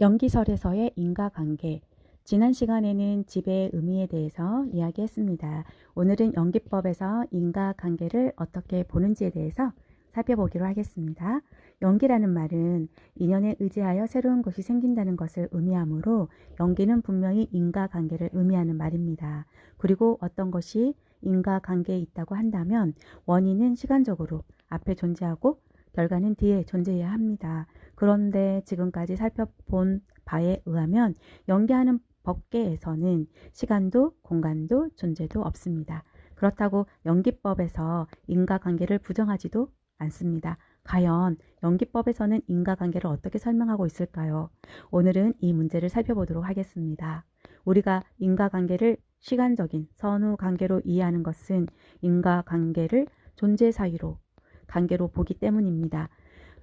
연기설에서의 인과관계. 지난 시간에는 지배의 의미에 대해서 이야기했습니다. 오늘은 연기법에서 인과관계를 어떻게 보는지에 대해서 살펴보기로 하겠습니다. 연기라는 말은 인연에 의지하여 새로운 것이 생긴다는 것을 의미하므로 연기는 분명히 인과관계를 의미하는 말입니다. 그리고 어떤 것이 인과관계에 있다고 한다면 원인은 시간적으로 앞에 존재하고 결과는 뒤에 존재해야 합니다. 그런데 지금까지 살펴본 바에 의하면 연기하는 법계에서는 시간도 공간도 존재도 없습니다. 그렇다고 연기법에서 인과관계를 부정하지도 않습니다. 과연 연기법에서는 인과관계를 어떻게 설명하고 있을까요? 오늘은 이 문제를 살펴보도록 하겠습니다. 우리가 인과관계를 시간적인 선후관계로 이해하는 것은 인과관계를 존재 사유로 관계로 보기 때문입니다.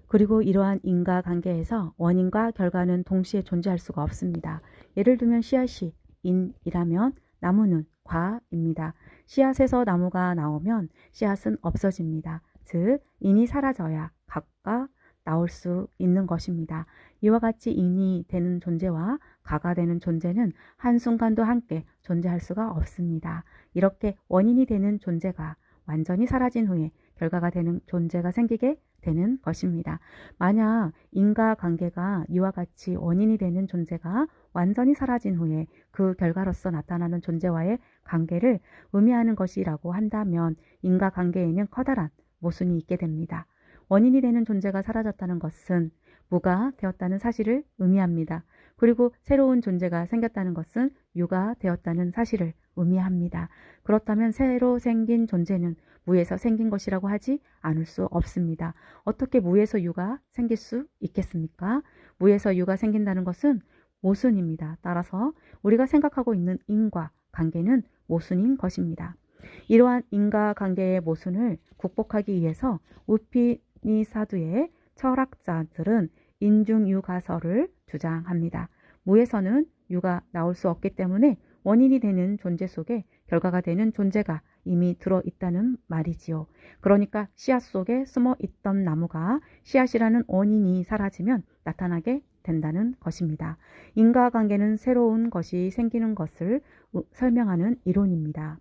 그리고 이러한 인과관계에서 원인과 결과는 동시에 존재할 수가 없습니다. 예를 들면 씨앗이 인이라면 나무는 과입니다. 씨앗에서 나무가 나오면 씨앗은 없어집니다. 즉 인이 사라져야 과가 나올 수 있는 것입니다. 이와 같이 인이 되는 존재와 과가 되는 존재는 한순간도 함께 존재할 수가 없습니다. 이렇게 원인이 되는 존재가 완전히 사라진 후에 결과가 되는 존재가 생기게 되는 것입니다. 만약 인과관계가 이와 같이 원인이 되는 존재가 완전히 사라진 후에 그 결과로서 나타나는 존재와의 관계를 의미하는 것이라고 한다면 인과관계에는 커다란 모순이 있게 됩니다. 원인이 되는 존재가 사라졌다는 것은 무가 되었다는 사실을 의미합니다. 그리고 새로운 존재가 생겼다는 것은 유가 되었다는 사실을 의미합니다. 그렇다면 새로 생긴 존재는 무에서 생긴 것이라고 하지 않을 수 없습니다. 어떻게 무에서 유가 생길 수 있겠습니까? 무에서 유가 생긴다는 것은 모순입니다. 따라서 우리가 생각하고 있는 인과 관계는 모순인 것입니다. 이러한 인과관계의 모순을 극복하기 위해서 우피니사두의 철학자들은 인중유가설을 주장합니다. 무에서는 유가 나올 수 없기 때문에 원인이 되는 존재 속에 결과가 되는 존재가 이미 들어있다는 말이지요. 그러니까 씨앗 속에 숨어있던 나무가 씨앗이라는 원인이 사라지면 나타나게 된다는 것입니다. 인과관계는 새로운 것이 생기는 것을 설명하는 이론입니다.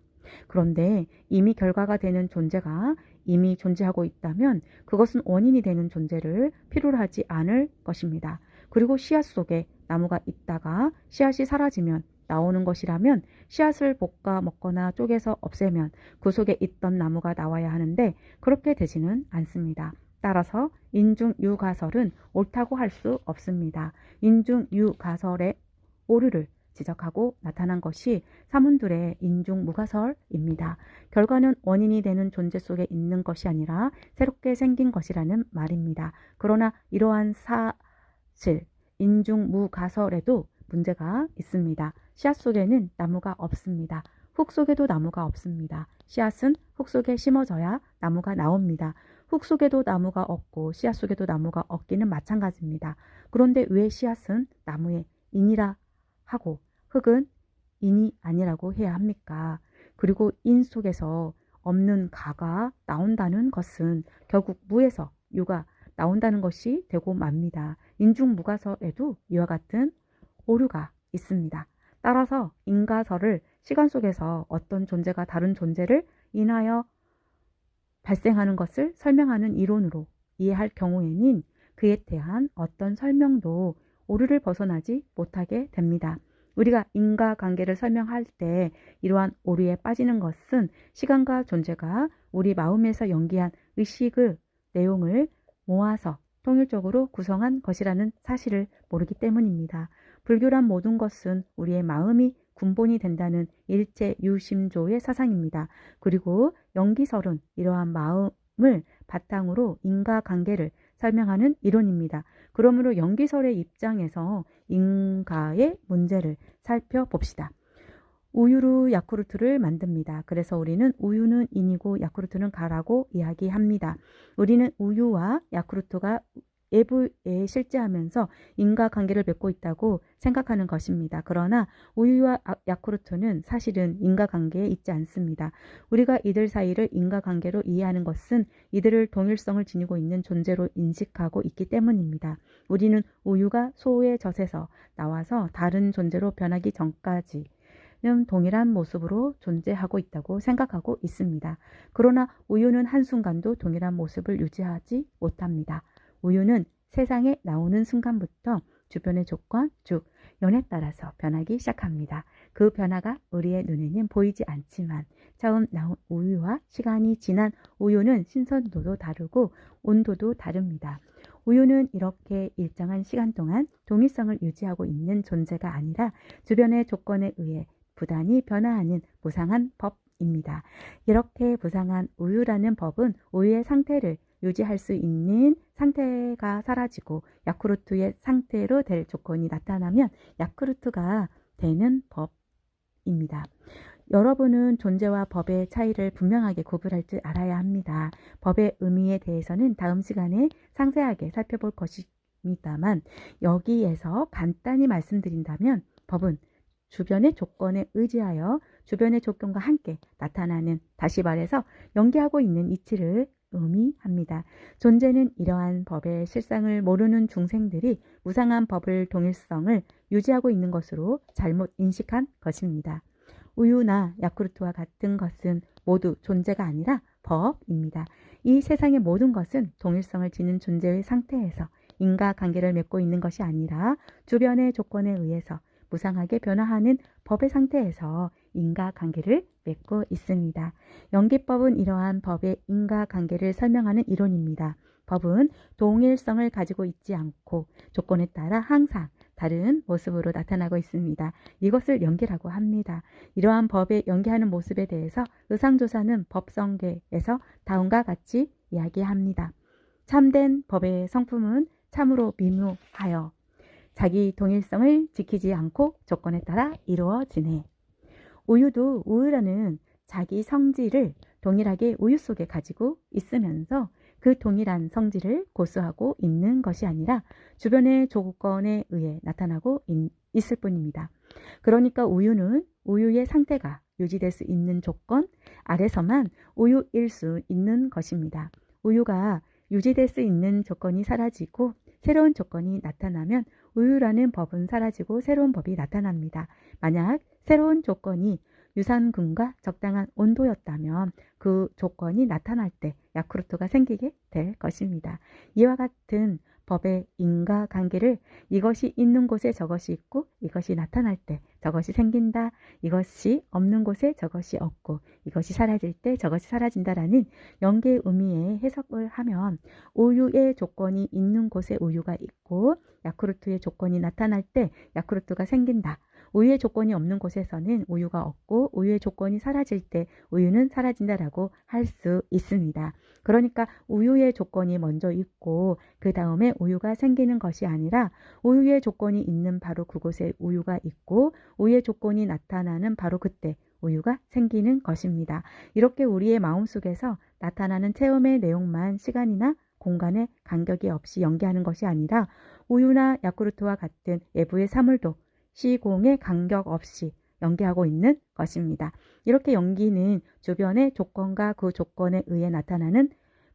그런데 이미 결과가 되는 존재가 이미 존재하고 있다면 그것은 원인이 되는 존재를 필요로 하지 않을 것입니다. 그리고 씨앗 속에 나무가 있다가 씨앗이 사라지면 나오는 것이라면 씨앗을 볶아 먹거나 쪼개서 없애면 그 속에 있던 나무가 나와야 하는데 그렇게 되지는 않습니다. 따라서 인중유가설은 옳다고 할 수 없습니다. 인중유가설의 오류를 지적하고 나타난 것이 사문들의 인중무가설입니다. 결과는 원인이 되는 존재 속에 있는 것이 아니라 새롭게 생긴 것이라는 말입니다. 그러나 이러한 사실 인중무가설에도 문제가 있습니다. 씨앗 속에는 나무가 없습니다. 흙 속에도 나무가 없습니다. 씨앗은 흙 속에 심어져야 나무가 나옵니다. 흙 속에도 나무가 없고 씨앗 속에도 나무가 없기는 마찬가지입니다. 그런데 왜 씨앗은 나무의 인이라 하고 흙은 인이 아니라고 해야 합니까? 그리고 인 속에서 없는 가가 나온다는 것은 결국 무에서 유가 나온다는 것이 되고 맙니다. 인중무가설에도 이와 같은 오류가 있습니다. 따라서 인과설을 시간 속에서 어떤 존재가 다른 존재를 인하여 발생하는 것을 설명하는 이론으로 이해할 경우에는 그에 대한 어떤 설명도 오류를 벗어나지 못하게 됩니다. 우리가 인과관계를 설명할 때 이러한 오류에 빠지는 것은 시간과 존재가 우리 마음에서 연기한 의식의 내용을 모아서 통일적으로 구성한 것이라는 사실을 모르기 때문입니다. 불교란 모든 것은 우리의 마음이 군본이 된다는 일체유심조의 사상입니다. 그리고 연기설은 이러한 마음을 바탕으로 인과관계를 설명하는 이론입니다. 그러므로 연기설의 입장에서 인과의 문제를 살펴봅시다. 우유로 야쿠르트를 만듭니다. 그래서 우리는 우유는 인이고 야쿠르트는 가라고 이야기합니다. 우리는 우유와 야쿠르트가 외부에 실제하면서 인과관계를 맺고 있다고 생각하는 것입니다. 그러나 우유와 야쿠르트는 사실은 인과관계에 있지 않습니다. 우리가 이들 사이를 인과관계로 이해하는 것은 이들을 동일성을 지니고 있는 존재로 인식하고 있기 때문입니다. 우리는 우유가 소의 젖에서 나와서 다른 존재로 변하기 전까지 동일한 모습으로 존재하고 있다고 생각하고 있습니다. 그러나 우유는 한순간도 동일한 모습을 유지하지 못합니다. 우유는 세상에 나오는 순간부터 주변의 조건, 즉 연에 따라서 변하기 시작합니다. 그 변화가 우리의 눈에는 보이지 않지만 처음 나온 우유와 시간이 지난 우유는 신선도도 다르고 온도도 다릅니다. 우유는 이렇게 일정한 시간 동안 동일성을 유지하고 있는 존재가 아니라 주변의 조건에 의해 부단히 변화하는 무상한 법입니다. 이렇게 무상한 우유라는 법은 우유의 상태를 유지할 수 있는 상태가 사라지고 야쿠르트의 상태로 될 조건이 나타나면 야쿠르트가 되는 법입니다. 여러분은 존재와 법의 차이를 분명하게 구분할 줄 알아야 합니다. 법의 의미에 대해서는 다음 시간에 상세하게 살펴볼 것입니다만 여기에서 간단히 말씀드린다면 법은 주변의 조건에 의지하여 주변의 조건과 함께 나타나는, 다시 말해서 연기하고 있는 이치를 의미합니다. 존재는 이러한 법의 실상을 모르는 중생들이 무상한 법을 동일성을 유지하고 있는 것으로 잘못 인식한 것입니다. 우유나 야쿠르트와 같은 것은 모두 존재가 아니라 법입니다. 이 세상의 모든 것은 동일성을 지닌 존재의 상태에서 인과관계를 맺고 있는 것이 아니라 주변의 조건에 의해서 무상하게 변화하는 법의 상태에서 인과관계를 맺고 있습니다. 연기법은 이러한 법의 인과관계를 설명하는 이론입니다. 법은 동일성을 가지고 있지 않고 조건에 따라 항상 다른 모습으로 나타나고 있습니다. 이것을 연기라고 합니다. 이러한 법에 연기하는 모습에 대해서 의상조사는 법성계에서 다음과 같이 이야기합니다. 참된 법의 성품은 참으로 미묘하여 자기 동일성을 지키지 않고 조건에 따라 이루어지네. 우유도 우유라는 자기 성질을 동일하게 우유 속에 가지고 있으면서 그 동일한 성질을 고수하고 있는 것이 아니라 주변의 조건에 의해 나타나고 있을 뿐입니다. 그러니까 우유는 우유의 상태가 유지될 수 있는 조건 아래서만 우유일 수 있는 것입니다. 우유가 유지될 수 있는 조건이 사라지고 새로운 조건이 나타나면 우유라는 법은 사라지고 새로운 법이 나타납니다. 만약 새로운 조건이 유산균과 적당한 온도였다면 그 조건이 나타날 때 야쿠르트가 생기게 될 것입니다. 이와 같은 법의 인과관계를 이것이 있는 곳에 저것이 있고 이것이 나타날 때 저것이 생긴다, 이것이 없는 곳에 저것이 없고 이것이 사라질 때 저것이 사라진다라는 연계의 의미의 해석을 하면 우유의 조건이 있는 곳에 우유가 있고 야쿠르트의 조건이 나타날 때 야쿠르트가 생긴다. 우유의 조건이 없는 곳에서는 우유가 없고 우유의 조건이 사라질 때 우유는 사라진다라고 할 수 있습니다. 그러니까 우유의 조건이 먼저 있고 그 다음에 우유가 생기는 것이 아니라 우유의 조건이 있는 바로 그곳에 우유가 있고 우유의 조건이 나타나는 바로 그때 우유가 생기는 것입니다. 이렇게 우리의 마음속에서 나타나는 체험의 내용만 시간이나 공간의 간격이 없이 연기하는 것이 아니라 우유나 야쿠르트와 같은 외부의 사물도 시공의 간격 없이 연기하고 있는 것입니다. 이렇게 연기는 주변의 조건과 그 조건에 의해 나타나는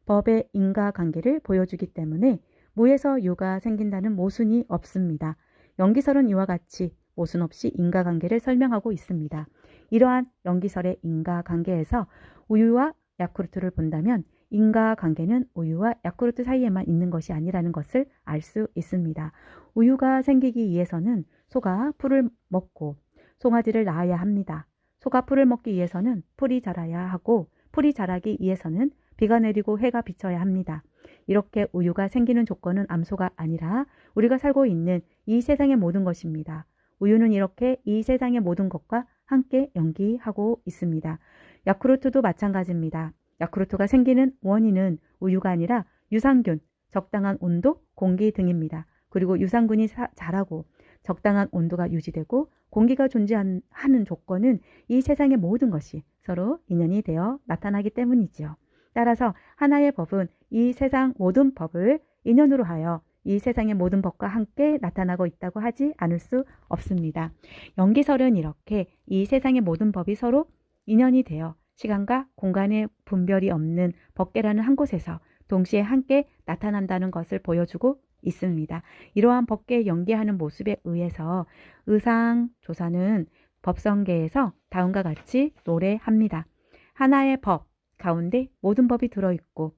법의 인과관계를 보여주기 때문에 무에서 유가 생긴다는 모순이 없습니다. 연기설은 이와 같이 모순 없이 인과관계를 설명하고 있습니다. 이러한 연기설의 인과관계에서 우유와 야쿠르트를 본다면 인과관계는 우유와 야쿠르트 사이에만 있는 것이 아니라는 것을 알 수 있습니다. 우유가 생기기 위해서는 소가 풀을 먹고 송아지를 낳아야 합니다. 소가 풀을 먹기 위해서는 풀이 자라야 하고 풀이 자라기 위해서는 비가 내리고 해가 비쳐야 합니다. 이렇게 우유가 생기는 조건은 암소가 아니라 우리가 살고 있는 이 세상의 모든 것입니다. 우유는 이렇게 이 세상의 모든 것과 함께 연기하고 있습니다. 야쿠르트도 마찬가지입니다. 야쿠르트가 생기는 원인은 우유가 아니라 유산균, 적당한 온도, 공기 등입니다. 그리고 유산균이 자라고 적당한 온도가 유지되고 공기가 존재하는 조건은 이 세상의 모든 것이 서로 인연이 되어 나타나기 때문이지요. 따라서 하나의 법은 이 세상 모든 법을 인연으로 하여 이 세상의 모든 법과 함께 나타나고 있다고 하지 않을 수 없습니다. 연기설은 이렇게 이 세상의 모든 법이 서로 인연이 되어 시간과 공간의 분별이 없는 법계라는 한 곳에서 동시에 함께 나타난다는 것을 보여주고 있습니다. 이러한 법계에 연기하는 모습에 의해서 의상조사는 법성계에서 다음과 같이 노래합니다. 하나의 법 가운데 모든 법이 들어있고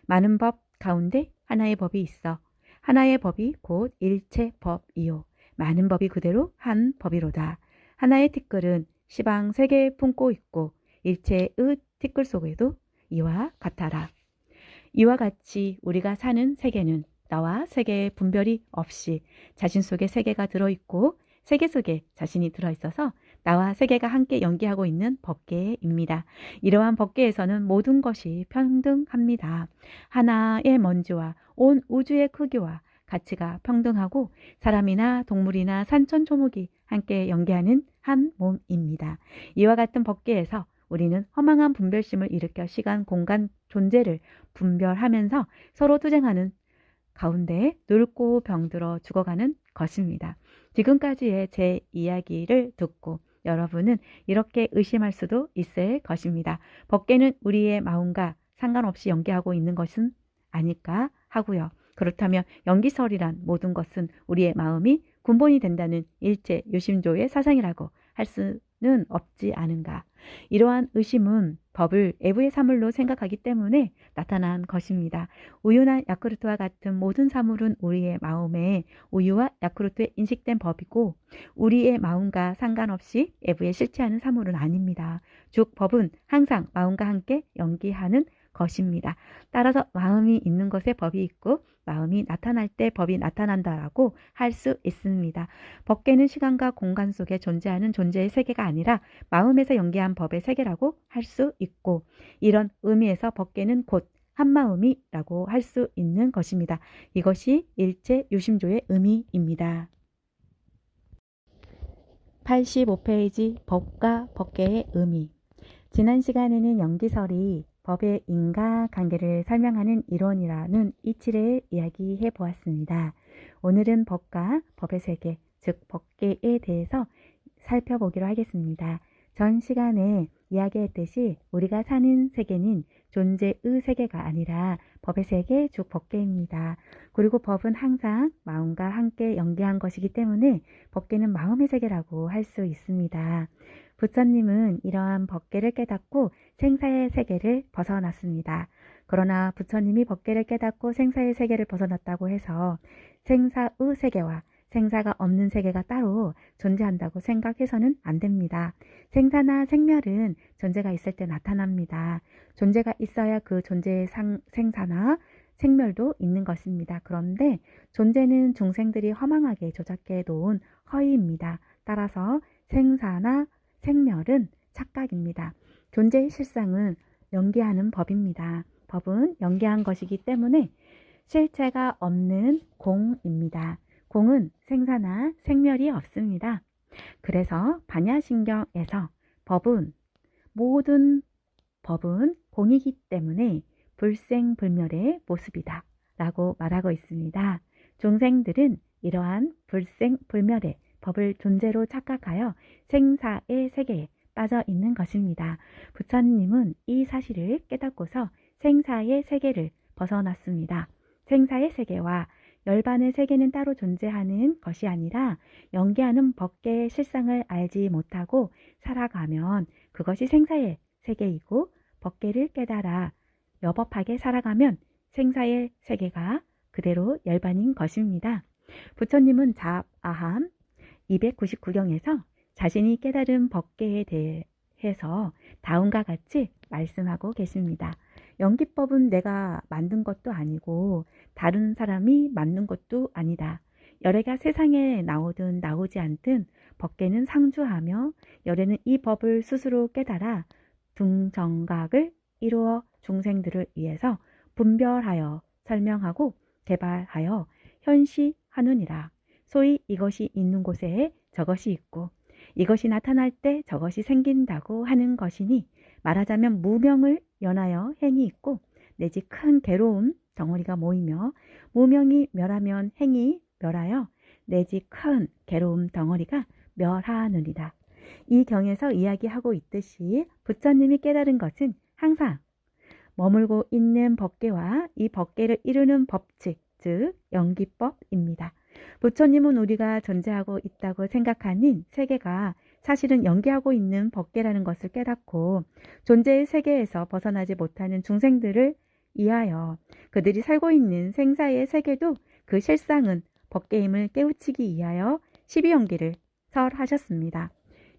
많은 법 가운데 하나의 법이 있어. 하나의 법이 곧 일체법이요. 많은 법이 그대로 한 법이로다. 하나의 티끌은 시방 세 개 품고 있고 일체의 티끌 속에도 이와 같아라. 이와 같이 우리가 사는 세계는 나와 세계의 분별이 없이 자신 속에 세계가 들어있고 세계 속에 자신이 들어있어서 나와 세계가 함께 연기하고 있는 법계입니다. 이러한 법계에서는 모든 것이 평등합니다. 하나의 먼지와 온 우주의 크기와 가치가 평등하고 사람이나 동물이나 산천초목이 함께 연기하는 한 몸입니다. 이와 같은 법계에서 우리는 허망한 분별심을 일으켜 시간, 공간, 존재를 분별하면서 서로 투쟁하는 가운데 늙고 병들어 죽어가는 것입니다. 지금까지의 제 이야기를 듣고 여러분은 이렇게 의심할 수도 있을 것입니다. 법계는 우리의 마음과 상관없이 연기하고 있는 것은 아닐까 하고요. 그렇다면 연기설이란 모든 것은 우리의 마음이 근본이 된다는 일체 유심조의 사상이라고 할 수는 없지 않은가. 이러한 의심은 법을 애부의 사물로 생각하기 때문에 나타난 것입니다. 우유나 야쿠르트와 같은 모든 사물은 우리의 마음에 우유와 야쿠르트에 인식된 법이고 우리의 마음과 상관없이 애부에 실체하는 사물은 아닙니다. 즉 법은 항상 마음과 함께 연기하는 것입니다. 따라서 마음이 있는 것에 법이 있고 마음이 나타날 때 법이 나타난다라고 할 수 있습니다. 법계는 시간과 공간 속에 존재하는 존재의 세계가 아니라 마음에서 연기한 법의 세계라고 할 수 있고 이런 의미에서 법계는 곧 한마음이라고 할 수 있는 것입니다. 이것이 일체 유심조의 의미입니다. 85페이지 법과 법계의 의미. 지난 시간에는 연기설이 법의 인과관계를 설명하는 이론이라는 이치를 이야기해 보았습니다. 오늘은 법과 법의 세계, 즉 법계에 대해서 살펴보기로 하겠습니다. 전 시간에 이야기했듯이 우리가 사는 세계는 존재의 세계가 아니라 법의 세계, 즉 법계입니다. 그리고 법은 항상 마음과 함께 연계한 것이기 때문에 법계는 마음의 세계라고 할 수 있습니다. 부처님은 이러한 법계를 깨닫고 생사의 세계를 벗어났습니다. 그러나 부처님이 법계를 깨닫고 생사의 세계를 벗어났다고 해서 생사의 세계와 생사가 없는 세계가 따로 존재한다고 생각해서는 안 됩니다. 생사나 생멸은 존재가 있을 때 나타납니다. 존재가 있어야 그 존재의 생사나 생멸도 있는 것입니다. 그런데 존재는 중생들이 허망하게 조작해 놓은 허위입니다. 따라서 생사나 생멸은 착각입니다. 존재의 실상은 연기하는 법입니다. 법은 연기한 것이기 때문에 실체가 없는 공입니다. 공은 생사나 생멸이 없습니다. 그래서 반야신경에서 모든 법은 공이기 때문에 불생불멸의 모습이다 라고 말하고 있습니다. 중생들은 이러한 불생불멸의 법을 존재로 착각하여 생사의 세계에 빠져 있는 것입니다. 부처님은 이 사실을 깨닫고서 생사의 세계를 벗어났습니다. 생사의 세계와 열반의 세계는 따로 존재하는 것이 아니라 연기하는 법계의 실상을 알지 못하고 살아가면 그것이 생사의 세계이고 법계를 깨달아 여법하게 살아가면 생사의 세계가 그대로 열반인 것입니다. 부처님은 자아함 299경에서 자신이 깨달은 법계에 대해서 다음과 같이 말씀하고 계십니다. 연기법은 내가 만든 것도 아니고 다른 사람이 만든 것도 아니다. 열애가 세상에 나오든 나오지 않든 법계는 상주하며 열애는 이 법을 스스로 깨달아 등정각을 이루어 중생들을 위해서 분별하여 설명하고 개발하여 현시하느니라. 소위 이것이 있는 곳에 저것이 있고 이것이 나타날 때 저것이 생긴다고 하는 것이니 말하자면 무명을 연하여 행이 있고 내지 큰 괴로움 덩어리가 모이며 무명이 멸하면 행이 멸하여 내지 큰 괴로움 덩어리가 멸하느니라. 이 경에서 이야기하고 있듯이 부처님이 깨달은 것은 항상 머물고 있는 법계와 이 법계를 이루는 법칙, 즉 연기법입니다. 부처님은 우리가 존재하고 있다고 생각하는 세계가 사실은 연기하고 있는 법계라는 것을 깨닫고 존재의 세계에서 벗어나지 못하는 중생들을 위하여 그들이 살고 있는 생사의 세계도 그 실상은 법계임을 깨우치기 위하여 12연기를 설하셨습니다.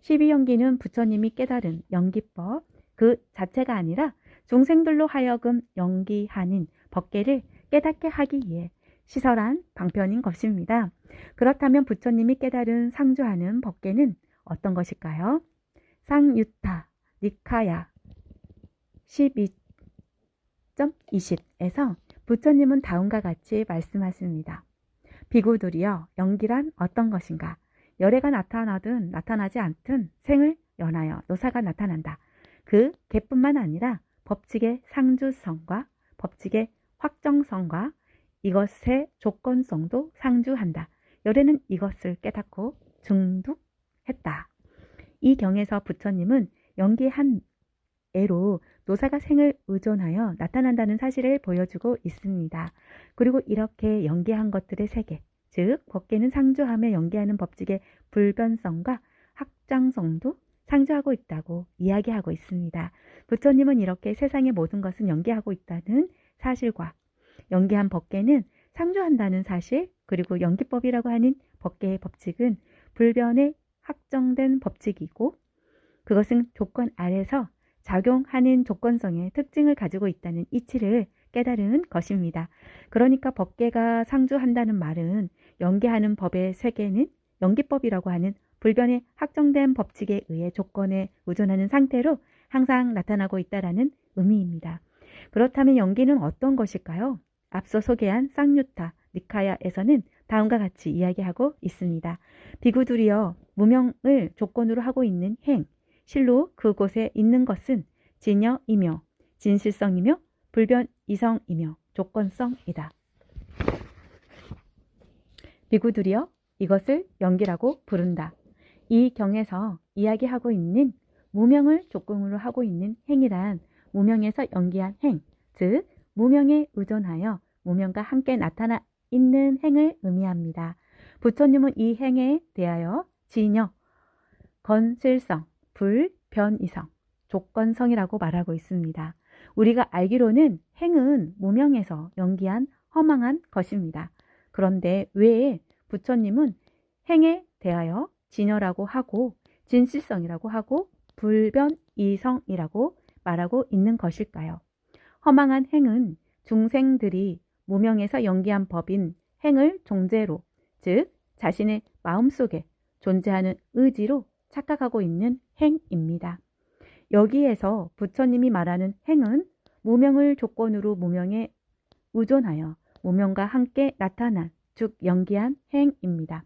12연기는 부처님이 깨달은 연기법 그 자체가 아니라 중생들로 하여금 연기하는 법계를 깨닫게 하기 위해 시설한 방편인 것입니다. 그렇다면 부처님이 깨달은 상주하는 법계는 어떤 것일까요? 쌍유타 니카야 12.20에서 부처님은 다음과 같이 말씀하십니다. 비구들이여, 연기란 어떤 것인가? 열애가 나타나든 나타나지 않든 생을 연하여 노사가 나타난다. 그 개뿐만 아니라 법칙의 상주성과 법칙의 확정성과 이것의 조건성도 상주한다. 열애는 이것을 깨닫고 중독했다. 이 경에서 부처님은 연기한 애로 노사가 생을 의존하여 나타난다는 사실을 보여주고 있습니다. 그리고 이렇게 연기한 것들의 세계, 즉 법계는 상주하며 연기하는 법칙의 불변성과 확장성도 상주하고 있다고 이야기하고 있습니다. 부처님은 이렇게 세상의 모든 것은 연기하고 있다는 사실과 연기한 법계는 상주한다는 사실, 그리고 연기법이라고 하는 법계의 법칙은 불변에 확정된 법칙이고 그것은 조건 아래서 작용하는 조건성의 특징을 가지고 있다는 이치를 깨달은 것입니다. 그러니까 법계가 상주한다는 말은 연기하는 법의 세계는 연기법이라고 하는 불변에 확정된 법칙에 의해 조건에 의존하는 상태로 항상 나타나고 있다는 의미입니다. 그렇다면 연기는 어떤 것일까요? 앞서 소개한 쌍유타 니카야에서는 다음과 같이 이야기하고 있습니다. 비구들이여, 무명을 조건으로 하고 있는 행, 실로 그곳에 있는 것은 진여이며 진실성이며 불변이성이며 조건성이다. 비구들이여, 이것을 연기라고 부른다. 이 경에서 이야기하고 있는 무명을 조건으로 하고 있는 행이란 무명에서 연기한 행, 즉 무명에 의존하여 무명과 함께 나타나 있는 행을 의미합니다. 부처님은 이 행에 대하여 진여, 건실성, 불변이성, 조건성이라고 말하고 있습니다. 우리가 알기로는 행은 무명에서 연기한 허망한 것입니다. 그런데 왜 부처님은 행에 대하여 진여라고 하고 진실성이라고 하고 불변이성이라고 말하고 있는 것일까요? 허망한 행은 중생들이 무명에서 연기한 법인 행을 존재로, 즉 자신의 마음속에 존재하는 의지로 착각하고 있는 행입니다. 여기에서 부처님이 말하는 행은 무명을 조건으로 무명에 의존하여 무명과 함께 나타난, 즉 연기한 행입니다.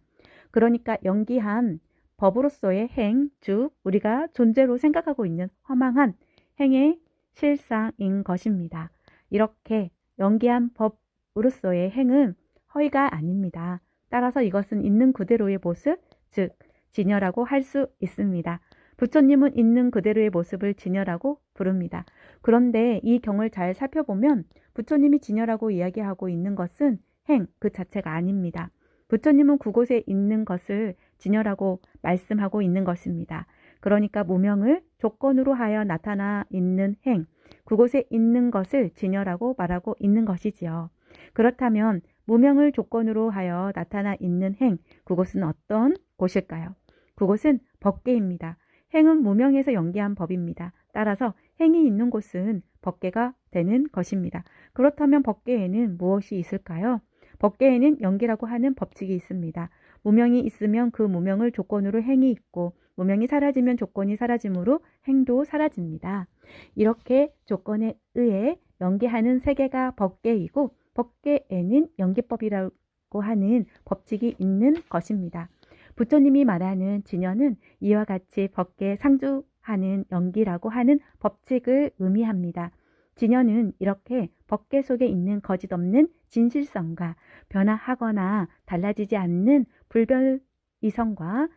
그러니까 연기한 법으로서의 행, 즉 우리가 존재로 생각하고 있는 허망한 행의 실상인 것입니다. 이렇게 연기한 법으로서의 행은 허위가 아닙니다. 따라서 이것은 있는 그대로의 모습, 즉 진여라고 할 수 있습니다. 부처님은 있는 그대로의 모습을 진여라고 부릅니다. 그런데 이 경을 잘 살펴보면 부처님이 진여라고 이야기하고 있는 것은 행 그 자체가 아닙니다. 부처님은 그곳에 있는 것을 진여라고 말씀하고 있는 것입니다. 그러니까 무명을 조건으로 하여 나타나 있는 행, 그곳에 있는 것을 진여라고 말하고 있는 것이지요. 그렇다면 무명을 조건으로 하여 나타나 있는 행, 그곳은 어떤 곳일까요? 그곳은 법계입니다. 행은 무명에서 연기한 법입니다. 따라서 행이 있는 곳은 법계가 되는 것입니다. 그렇다면 법계에는 무엇이 있을까요? 법계에는 연기라고 하는 법칙이 있습니다. 무명이 있으면 그 무명을 조건으로 행이 있고 무명이 사라지면 조건이 사라지므로 행도 사라집니다. 이렇게 조건에 의해 연기하는 세계가 법계이고 법계에는 연기법이라고 하는 법칙이 있는 것입니다. 부처님이 말하는 진여는 이와 같이 법계에 상주하는 연기라고 하는 법칙을 의미합니다. 진여는 이렇게 법계 속에 있는 거짓 없는 진실성과 변화하거나 달라지지 않는 불변이성과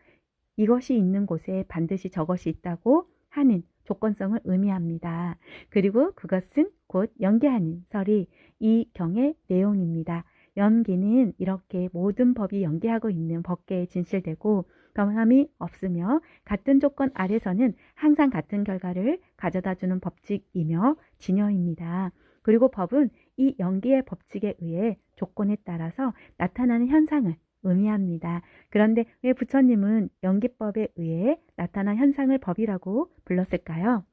이것이 있는 곳에 반드시 저것이 있다고 하는 조건성을 의미합니다. 그리고 그것은 곧 연계하는 설이 이 경의 내용입니다. 연계는 이렇게 모든 법이 연계하고 있는 법계에 진실되고 변함이 없으며 같은 조건 아래서는 항상 같은 결과를 가져다주는 법칙이며 진여입니다. 그리고 법은 이 연계의 법칙에 의해 조건에 따라서 나타나는 현상을 의미합니다. 그런데 왜 부처님은 연기법에 의해 나타난 현상을 법이라고 불렀을까요?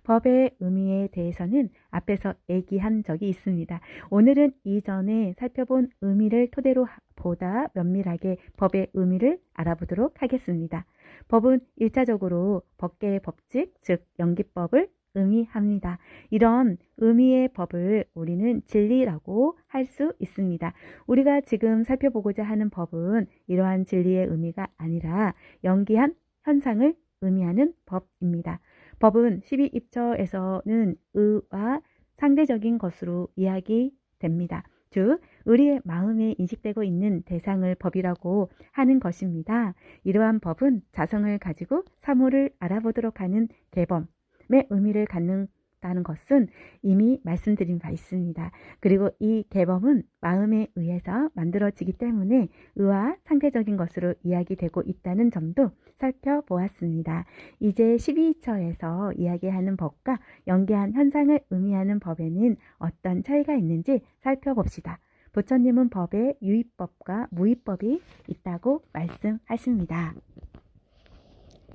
법의 의미에 대해서는 앞에서 얘기한 적이 있습니다. 오늘은 이전에 살펴본 의미를 토대로 보다 면밀하게 법의 의미를 알아보도록 하겠습니다. 법은 1차적으로 법계의 법칙, 즉 연기법을 의미합니다. 이런 의미의 법을 우리는 진리라고 할 수 있습니다. 우리가 지금 살펴보고자 하는 법은 이러한 진리의 의미가 아니라 연기한 현상을 의미하는 법입니다. 법은 12입처에서는 의와 상대적인 것으로 이야기됩니다. 즉, 우리의 마음에 인식되고 있는 대상을 법이라고 하는 것입니다. 이러한 법은 자성을 가지고 사물을 알아보도록 하는 개범의 의미를 갖는다는 것은 이미 말씀드린 바 있습니다. 그리고 이 개범은 마음에 의해서 만들어지기 때문에 의와 상대적인 것으로 이야기되고 있다는 점도 살펴보았습니다. 이제 12처에서 이야기하는 법과 연계한 현상을 의미하는 법에는 어떤 차이가 있는지 살펴봅시다. 부처님은 법에 유의법과 무의법이 있다고 말씀하십니다.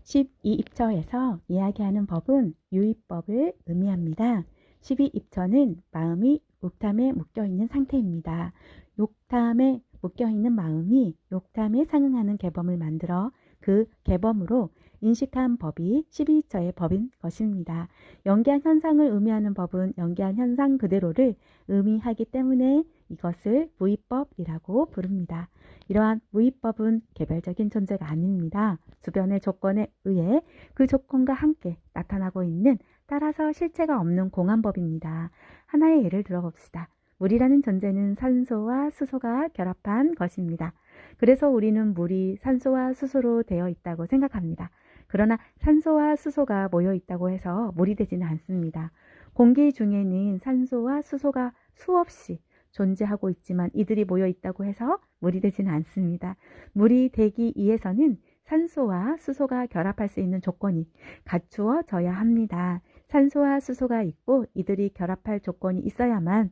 12입처에서 이야기하는 법은 유의법을 의미합니다. 12입처는 마음이 욕탐에 묶여있는 상태입니다. 욕탐에 묶여있는 마음이 욕탐에 상응하는 개범을 만들어 그 개범으로 인식한 법이 12처의 법인 것입니다. 연계한 현상을 의미하는 법은 연계한 현상 그대로를 의미하기 때문에 이것을 무의법이라고 부릅니다. 이러한 무의법은 개별적인 존재가 아닙니다. 주변의 조건에 의해 그 조건과 함께 나타나고 있는 따라서 실체가 없는 공한법입니다. 하나의 예를 들어봅시다. 물이라는 존재는 산소와 수소가 결합한 것입니다. 그래서 우리는 물이 산소와 수소로 되어 있다고 생각합니다. 그러나 산소와 수소가 모여 있다고 해서 물이 되지는 않습니다. 공기 중에는 산소와 수소가 수없이 존재하고 있지만 이들이 모여 있다고 해서 물이 되지는 않습니다. 물이 되기 위해서는 산소와 수소가 결합할 수 있는 조건이 갖추어져야 합니다. 산소와 수소가 있고 이들이 결합할 조건이 있어야만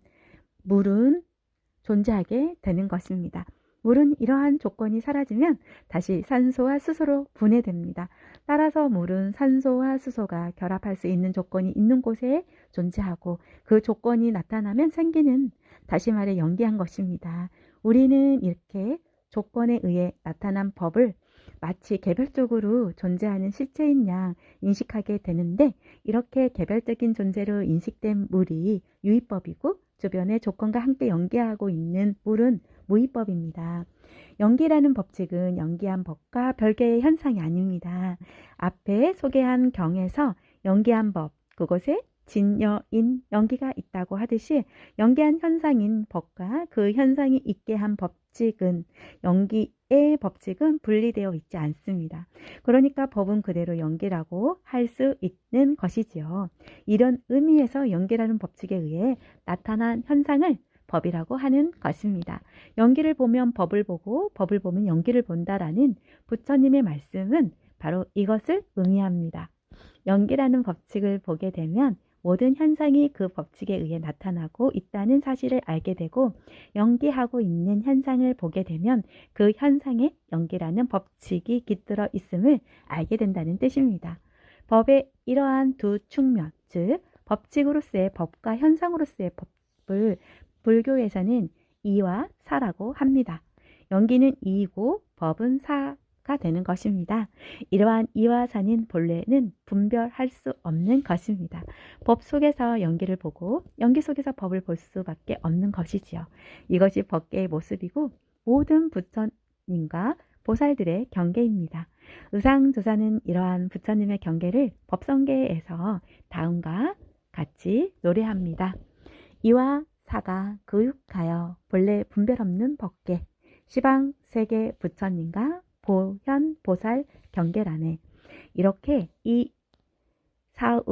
물은 존재하게 되는 것입니다. 물은 이러한 조건이 사라지면 다시 산소와 수소로 분해됩니다. 따라서 물은 산소와 수소가 결합할 수 있는 조건이 있는 곳에 존재하고 그 조건이 나타나면 생기는, 다시 말해 연기한 것입니다. 우리는 이렇게 조건에 의해 나타난 법을 마치 개별적으로 존재하는 실체인 양 인식하게 되는데, 이렇게 개별적인 존재로 인식된 물이 유의법이고 주변의 조건과 함께 연계하고 있는 물은 무의법입니다. 연기라는 법칙은 연기한 법과 별개의 현상이 아닙니다. 앞에 소개한 경에서 연기한 법, 그곳에 진여인 연기가 있다고 하듯이 연기한 현상인 법과 그 현상이 있게 한 법칙은, 연기의 법칙은 분리되어 있지 않습니다. 그러니까 법은 그대로 연기라고 할 수 있는 것이지요. 이런 의미에서 연기라는 법칙에 의해 나타난 현상을 법이라고 하는 것입니다. 연기를 보면 법을 보고 법을 보면 연기를 본다라는 부처님의 말씀은 바로 이것을 의미합니다. 연기라는 법칙을 보게 되면 모든 현상이 그 법칙에 의해 나타나고 있다는 사실을 알게 되고, 연기하고 있는 현상을 보게 되면 그 현상에 연기라는 법칙이 깃들어 있음을 알게 된다는 뜻입니다. 법의 이러한 두 측면, 즉 법칙으로서의 법과 현상으로서의 법을 불교에서는 이와 사라고 합니다. 연기는 이이고 법은 사가 되는 것입니다. 이러한 이와 사는 본래는 분별할 수 없는 것입니다. 법 속에서 연기를 보고 연기 속에서 법을 볼 수밖에 없는 것이지요. 이것이 법계의 모습이고 모든 부처님과 보살들의 경계입니다. 의상조사는 이러한 부처님의 경계를 법성계에서 다음과 같이 노래합니다. 이와 사가 교육하여 본래 분별 없는 법계 시방 세계 부처님과 보현 보살 경계란에 이렇게 이 사의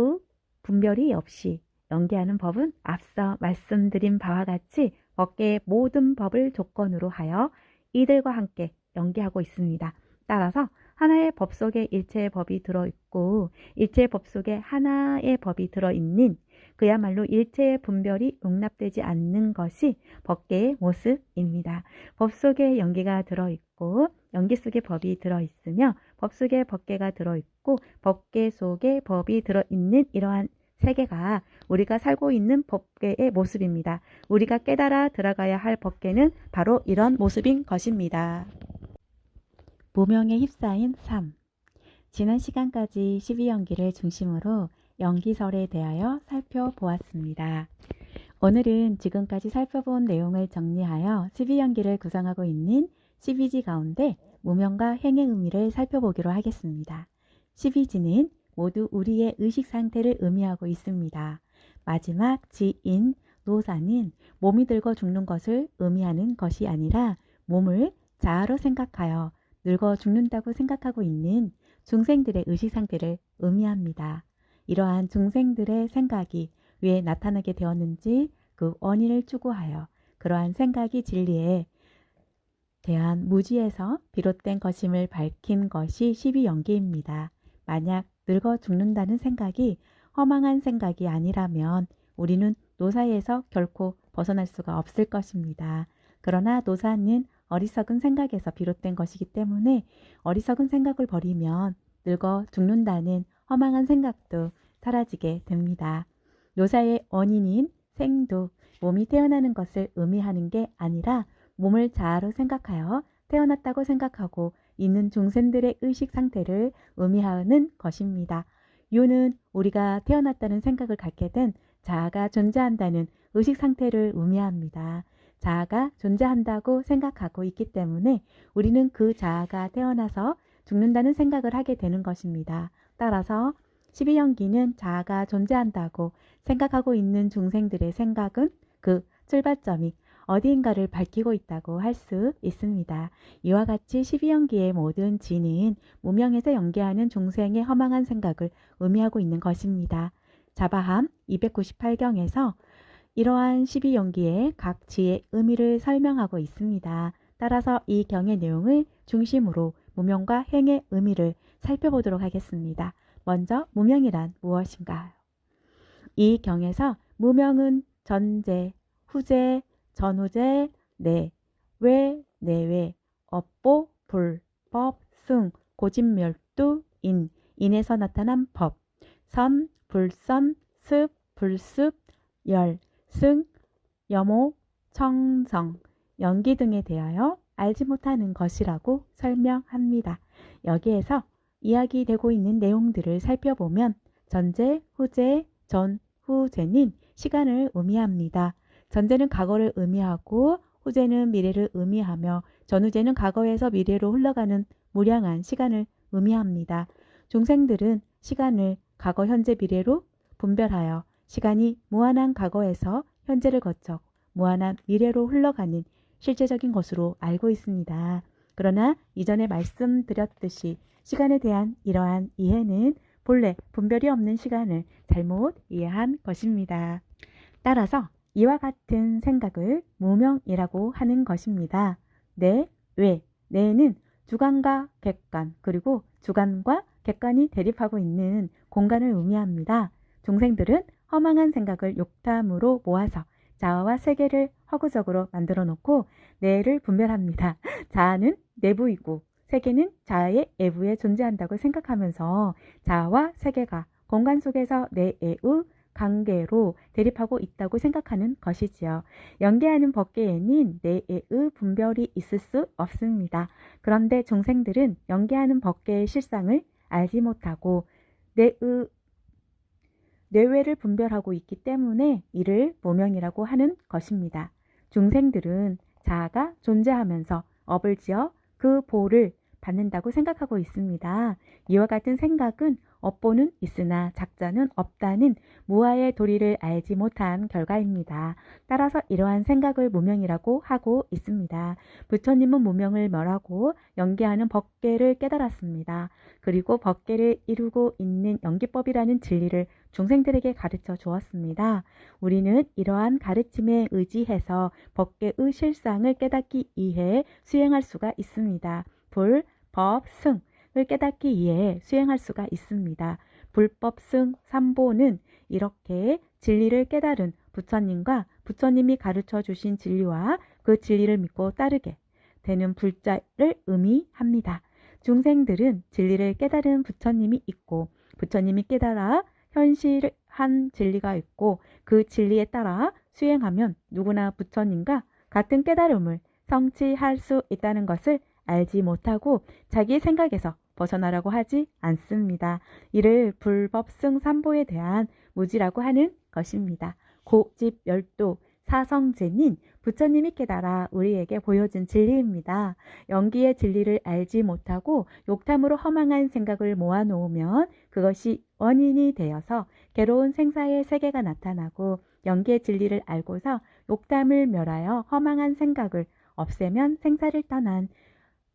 분별이 없이 연계하는 법은 앞서 말씀드린 바와 같이 법계의 모든 법을 조건으로 하여 이들과 함께 연계하고 있습니다. 따라서 하나의 법 속에 일체의 법이 들어있고 일체의 법 속에 하나의 법이 들어있는 그야말로 일체의 분별이 용납되지 않는 것이 법계의 모습입니다. 법 속에 연계가 들어있고 연계 속에 법이 들어있으며 법 속에 법계가 들어있고 법계 속에 법이 들어있는 이러한 세계가 우리가 살고 있는 법계의 모습입니다. 우리가 깨달아 들어가야 할 법계는 바로 이런 모습인 것입니다. 무명에 휩싸인 삶. 지난 시간까지 12연기를 중심으로 연기설에 대하여 살펴보았습니다. 오늘은 지금까지 살펴본 내용을 정리하여 12연기를 구성하고 있는 12지 가운데 무명과 행의 의미를 살펴보기로 하겠습니다. 12지는 모두 우리의 의식 상태를 의미하고 있습니다. 마지막 지인 노사는 몸이 늙어 죽는 것을 의미하는 것이 아니라 몸을 자아로 생각하여 늙어 죽는다고 생각하고 있는 중생들의 의식 상태를 의미합니다. 이러한 중생들의 생각이 왜 나타나게 되었는지 그 원인을 추구하여 그러한 생각이 진리에 대한 무지에서 비롯된 것임을 밝힌 것이 12연계입니다. 만약 늙어 죽는다는 생각이 허망한 생각이 아니라면 우리는 노사에서 결코 벗어날 수가 없을 것입니다. 그러나 노사는 어리석은 생각에서 비롯된 것이기 때문에 어리석은 생각을 버리면 늙어 죽는다는 허망한 생각도 사라지게 됩니다. 노사의 원인인 생도 몸이 태어나는 것을 의미하는 게 아니라 몸을 자아로 생각하여 태어났다고 생각하고 있는 중생들의 의식 상태를 의미하는 것입니다. 유는 우리가 태어났다는 생각을 갖게 된 자아가 존재한다는 의식 상태를 의미합니다. 자아가 존재한다고 생각하고 있기 때문에 우리는 그 자아가 태어나서 죽는다는 생각을 하게 되는 것입니다. 따라서 12연기는 자아가 존재한다고 생각하고 있는 중생들의 생각은 그 출발점이 어디인가를 밝히고 있다고 할 수 있습니다. 이와 같이 12연기의 모든 지는 무명에서 연계하는 중생의 허망한 생각을 의미하고 있는 것입니다. 자바함 298경에서 이러한 12연기의 각 지의 의미를 설명하고 있습니다. 따라서 이 경의 내용을 중심으로 무명과 행의 의미를 살펴보도록 하겠습니다. 먼저 무명이란 무엇인가요? 이 경에서 무명은 전제, 후제, 전후제, 내외, 내외, 업보, 불, 법, 승, 고집멸두, 인에서 나타난 법, 선, 불선, 습, 불습, 열, 승, 여모, 청성, 연기 등에 대하여 알지 못하는 것이라고 설명합니다. 여기에서 이야기되고 있는 내용들을 살펴보면 전제, 후제, 전후제는 시간을 의미합니다. 전제는 과거를 의미하고 후제는 미래를 의미하며 전후제는 과거에서 미래로 흘러가는 무량한 시간을 의미합니다. 중생들은 시간을 과거, 현재, 미래로 분별하여 시간이 무한한 과거에서 현재를 거쳐 무한한 미래로 흘러가는 실제적인 것으로 알고 있습니다. 그러나 이전에 말씀드렸듯이 시간에 대한 이러한 이해는 본래 분별이 없는 시간을 잘못 이해한 것입니다. 따라서 이와 같은 생각을 무명이라고 하는 것입니다. 내, 외, 내는 주관과 객관 그리고 주관과 객관이 대립하고 있는 공간을 의미합니다. 중생들은 허망한 생각을 욕탐으로 모아서 자아와 세계를 허구적으로 만들어 놓고 내를 분별합니다. 자아는 내부이고 세계는 자아의 외부에 존재한다고 생각하면서 자아와 세계가 공간 속에서 내의 관계로 대립하고 있다고 생각하는 것이지요. 연계하는 법계에는 내의 분별이 있을 수 없습니다. 그런데 중생들은 연계하는 법계의 실상을 알지 못하고 내외를 분별하고 있기 때문에 이를 무명이라고 하는 것입니다. 중생들은 자아가 존재하면서 업을 지어 그 보를 받는다고 생각하고 있습니다. 이와 같은 생각은 업보는 있으나 작자는 없다는 무아의 도리를 알지 못한 결과입니다. 따라서 이러한 생각을 무명이라고 하고 있습니다. 부처님은 무명을 멸하고 연계하는 법계를 깨달았습니다. 그리고 법계를 이루고 있는 연기법이라는 진리를 중생들에게 가르쳐 주었습니다. 우리는 이러한 가르침에 의지해서 법계의 실상을 깨닫기 위해 수행할 수가 있습니다. 불, 법, 승을 깨닫기 위해 수행할 수가 있습니다. 불법, 승, 삼보는 이렇게 진리를 깨달은 부처님과 부처님이 가르쳐 주신 진리와 그 진리를 믿고 따르게 되는 불자를 의미합니다. 중생들은 진리를 깨달은 부처님이 있고 부처님이 깨달아 현실한 진리가 있고 그 진리에 따라 수행하면 누구나 부처님과 같은 깨달음을 성취할 수 있다는 것을 알지 못하고 자기 생각에서 벗어나라고 하지 않습니다. 이를 불법승삼보에 대한 무지라고 하는 것입니다. 고집열도 사성제는 부처님이 깨달아 우리에게 보여준 진리입니다. 연기의 진리를 알지 못하고 욕탐으로 허망한 생각을 모아놓으면 그것이 원인이 되어서 괴로운 생사의 세계가 나타나고 연기의 진리를 알고서 욕탐을 멸하여 허망한 생각을 없애면 생사를 떠난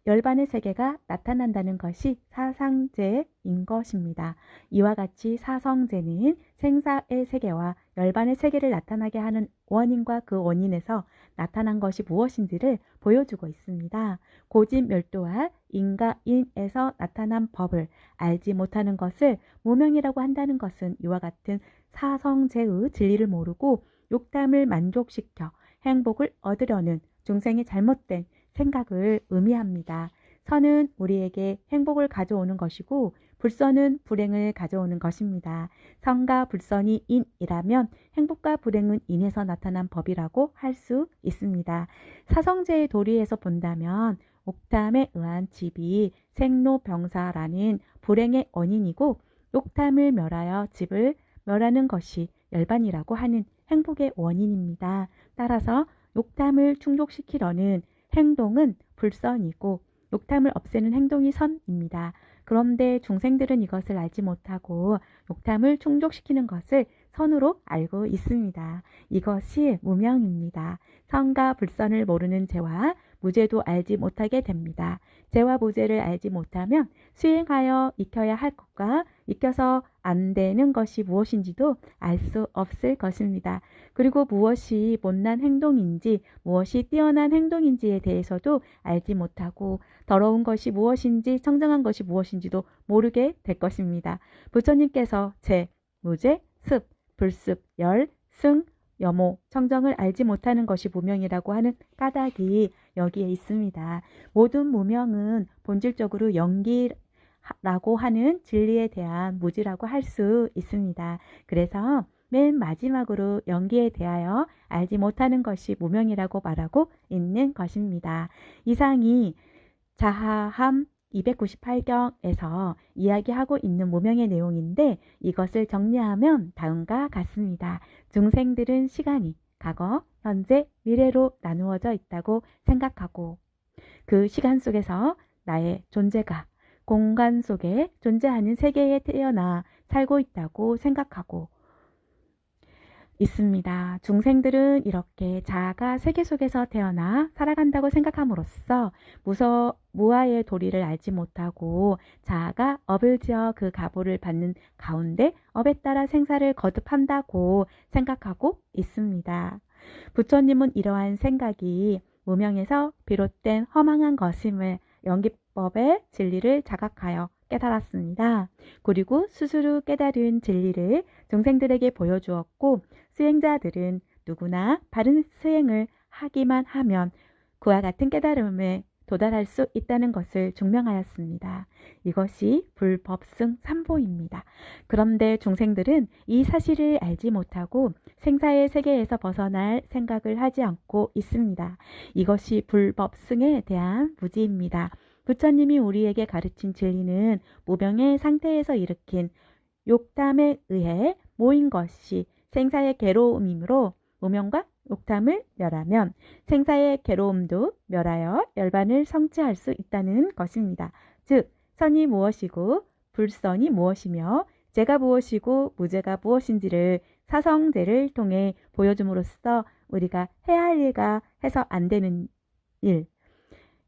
열반의 세계가 나타난다는 것이 사상제인 것입니다. 이와 같이 사성제는 생사의 세계와 열반의 세계를 나타나게 하는 원인과 그 원인에서 나타난 것이 무엇인지를 보여주고 있습니다. 고집멸도와 인과인에서 나타난 법을 알지 못하는 것을 무명이라고 한다는 것은 이와 같은 사성제의 진리를 모르고 욕탐을 만족시켜 행복을 얻으려는 중생의 잘못된 생각을 의미합니다. 선은 우리에게 행복을 가져오는 것이고 불선은 불행을 가져오는 것입니다. 선과 불선이 인이라면 행복과 불행은 인에서 나타난 법이라고 할 수 있습니다. 사성제의 도리에서 본다면 옥탐에 의한 집이 생로병사라는 불행의 원인이고 욕탐을 멸하여 집을 멸하는 것이 열반이라고 하는 행복의 원인입니다. 따라서 욕탐을 충족시키려는 행동은 불선이고 욕탐을 없애는 행동이 선입니다. 그런데 중생들은 이것을 알지 못하고 욕탐을 충족시키는 것을 선으로 알고 있습니다. 이것이 무명입니다. 선과 불선을 모르는 죄와 무죄도 알지 못하게 됩니다. 죄와 무죄를 알지 못하면 수행하여 익혀야 할 것과 익혀서 안 되는 것이 무엇인지도 알 수 없을 것입니다. 그리고 무엇이 못난 행동인지 무엇이 뛰어난 행동인지에 대해서도 알지 못하고 더러운 것이 무엇인지 청정한 것이 무엇인지도 모르게 될 것입니다. 부처님께서 재, 무재, 습, 불습, 열, 승, 여모, 청정을 알지 못하는 것이 무명이라고 하는 까닭이 여기에 있습니다. 모든 무명은 본질적으로 연기라고 하는 진리에 대한 무지라고 할 수 있습니다. 그래서 맨 마지막으로 연기에 대하여 알지 못하는 것이 무명이라고 말하고 있는 것입니다. 이상이 자하함 298경에서 이야기하고 있는 무명의 내용인데 이것을 정리하면 다음과 같습니다. 중생들은 시간이 과거, 현재, 미래로 나누어져 있다고 생각하고 그 시간 속에서 나의 존재가 공간 속에 존재하는 세계에 태어나 살고 있다고 생각하고 있습니다. 중생들은 이렇게 자아가 세계 속에서 태어나 살아간다고 생각함으로써 무아의 도리를 알지 못하고 자아가 업을 지어 그 가보를 받는 가운데 업에 따라 생사를 거듭한다고 생각하고 있습니다. 부처님은 이러한 생각이 무명에서 비롯된 허망한 것임을 연기법의 진리를 자각하여 깨달았습니다. 그리고 스스로 깨달은 진리를 중생들에게 보여주었고 수행자들은 누구나 바른 수행을 하기만 하면 그와 같은 깨달음에 도달할 수 있다는 것을 증명하였습니다. 이것이 불법승 삼보입니다. 그런데 중생들은 이 사실을 알지 못하고 생사의 세계에서 벗어날 생각을 하지 않고 있습니다. 이것이 불법승에 대한 무지입니다. 부처님이 우리에게 가르친 진리는 무명의 상태에서 일으킨 욕담에 의해 모인 것이 생사의 괴로움이므로 무명과 욕탐을 멸하면 생사의 괴로움도 멸하여 열반을 성취할 수 있다는 것입니다. 즉 선이 무엇이고 불선이 무엇이며 죄가 무엇이고 무죄가 무엇인지를 사성제를 통해 보여줌으로써 우리가 해야 할 일과 해서 안 되는 일,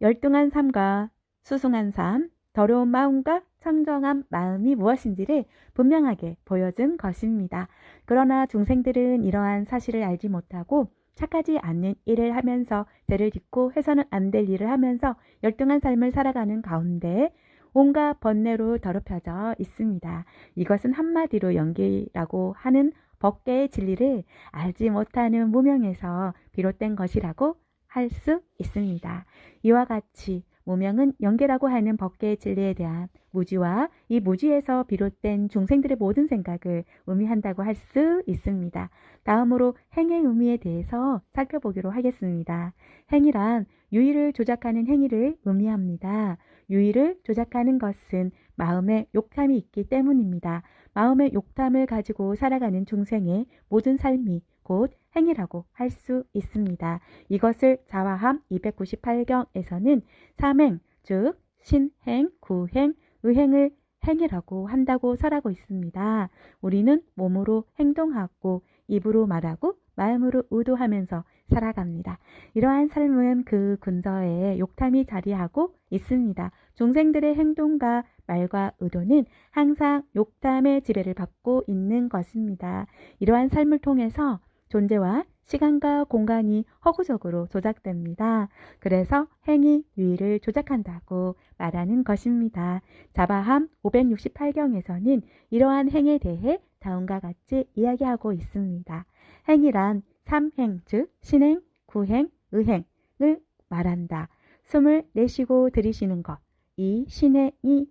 열등한 삶과 수승한 삶, 더러운 마음과 청정한 마음이 무엇인지를 분명하게 보여준 것입니다. 그러나 중생들은 이러한 사실을 알지 못하고 착하지 않는 일을 하면서 죄를 짓고 해서는 안 될 일을 하면서 열등한 삶을 살아가는 가운데 온갖 번뇌로 더럽혀져 있습니다. 이것은 한마디로 연기라고 하는 법계의 진리를 알지 못하는 무명에서 비롯된 것이라고 할 수 있습니다. 이와 같이 무명은 연계라고 하는 법계의 진리에 대한 무지와 이 무지에서 비롯된 중생들의 모든 생각을 의미한다고 할 수 있습니다. 다음으로 행의 의미에 대해서 살펴보기로 하겠습니다. 행이란 유의를 조작하는 행위를 의미합니다. 유의를 조작하는 것은 마음에 욕탐이 있기 때문입니다. 마음의 욕탐을 가지고 살아가는 중생의 모든 삶이 곧 행위라고 할 수 있습니다. 이것을 자화함 298경에서는 삼행, 즉 신행, 구행, 의행을 행위라고 한다고 설하고 있습니다. 우리는 몸으로 행동하고 입으로 말하고 마음으로 의도하면서 살아갑니다. 이러한 삶은 그 근저에 욕탐이 자리하고 있습니다. 중생들의 행동과 말과 의도는 항상 욕탐의 지배를 받고 있는 것입니다. 이러한 삶을 통해서 존재와 시간과 공간이 허구적으로 조작됩니다. 그래서 행위 유의를 조작한다고 말하는 것입니다. 자바함 568경에서는 이러한 행에 대해 다음과 같이 이야기하고 있습니다. 행이란 삼행, 즉 신행, 구행, 의행을 말한다. 숨을 내쉬고 들이쉬는 것, 이 신행이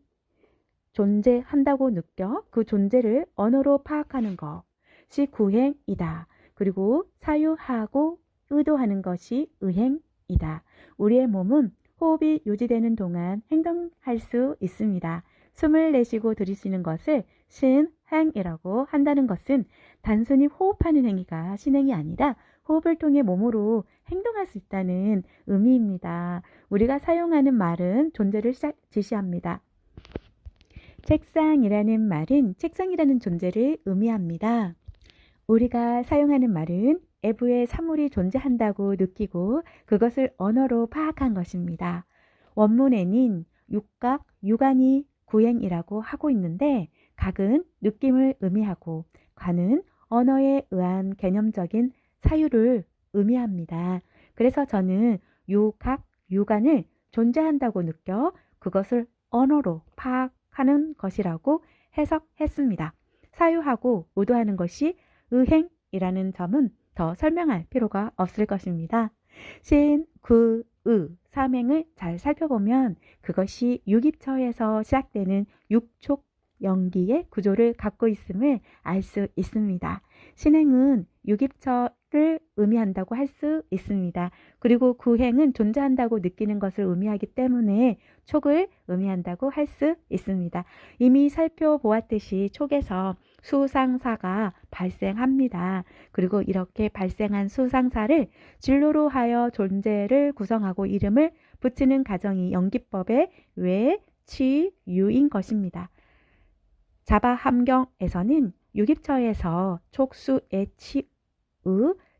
존재한다고 느껴 그 존재를 언어로 파악하는 것이 구행이다. 그리고 사유하고 의도하는 것이 의행이다. 우리의 몸은 호흡이 유지되는 동안 행동할 수 있습니다. 숨을 내쉬고 들이쉬는 것을 신행이라고 한다는 것은 단순히 호흡하는 행위가 신행이 아니라 호흡을 통해 몸으로 행동할 수 있다는 의미입니다. 우리가 사용하는 말은 존재를 지시합니다. 책상이라는 말은 책상이라는 존재를 의미합니다. 우리가 사용하는 말은 외부에 사물이 존재한다고 느끼고 그것을 언어로 파악한 것입니다. 원문에는 육각, 육안이 구행이라고 하고 있는데 각은 느낌을 의미하고 관은 언어에 의한 개념적인 사유를 의미합니다. 그래서 저는 육각, 육안을 존재한다고 느껴 그것을 언어로 파악하는 것이라고 해석했습니다. 사유하고 의도하는 것이 의행이라는 점은 더 설명할 필요가 없을 것입니다. 신, 구, 의, 삼행을 잘 살펴보면 그것이 육입처에서 시작되는 육촉 연기의 구조를 갖고 있음을 알 수 있습니다. 신행은 육입처를 의미한다고 할 수 있습니다. 그리고 구행은 존재한다고 느끼는 것을 의미하기 때문에 촉을 의미한다고 할 수 있습니다. 이미 살펴보았듯이 촉에서 수상사가 발생합니다. 그리고 이렇게 발생한 수상사를 진로로 하여 존재를 구성하고 이름을 붙이는 과정이 연기법의 외치유인 것입니다. 자바함경에서는 유깁처에서 촉수의 치의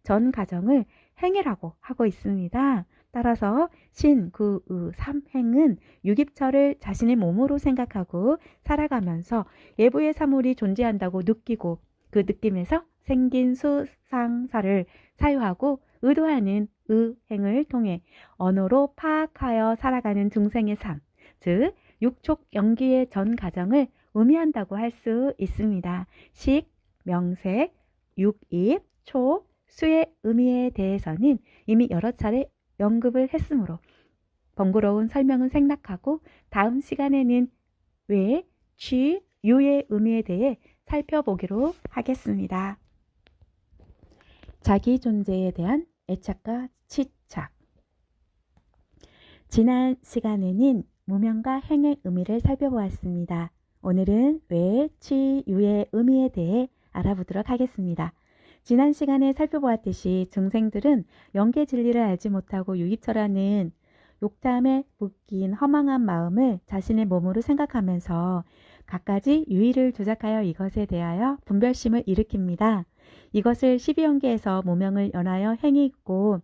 전 과정을 행위라고 하고 있습니다. 따라서 신, 구, 의, 삼행은 유깁처를 자신의 몸으로 생각하고 살아가면서 외부의 사물이 존재한다고 느끼고 그 느낌에서 생긴 수상사를 사유하고 의도하는 의행을 통해 언어로 파악하여 살아가는 중생의 삶, 즉 육촉 연기의 전 과정을 의미한다고 할 수 있습니다. 식, 명색, 육입, 촉, 수의 의미에 대해서는 이미 여러 차례 언급을 했으므로 번거로운 설명은 생략하고 다음 시간에는 외, 취, 유의 의미에 대해 살펴보기로 하겠습니다. 자기 존재에 대한 애착과 치착. 지난 시간에는 무명과 행의 의미를 살펴보았습니다. 오늘은 외, 취, 유의 의미에 대해 알아보도록 하겠습니다. 지난 시간에 살펴보았듯이 중생들은 영계 진리를 알지 못하고 유입처라는 욕담에 묶인 허망한 마음을 자신의 몸으로 생각하면서 갖가지 유의를 조작하여 이것에 대하여 분별심을 일으킵니다. 이것을 12연계에서 무명을 연하여 행이 있고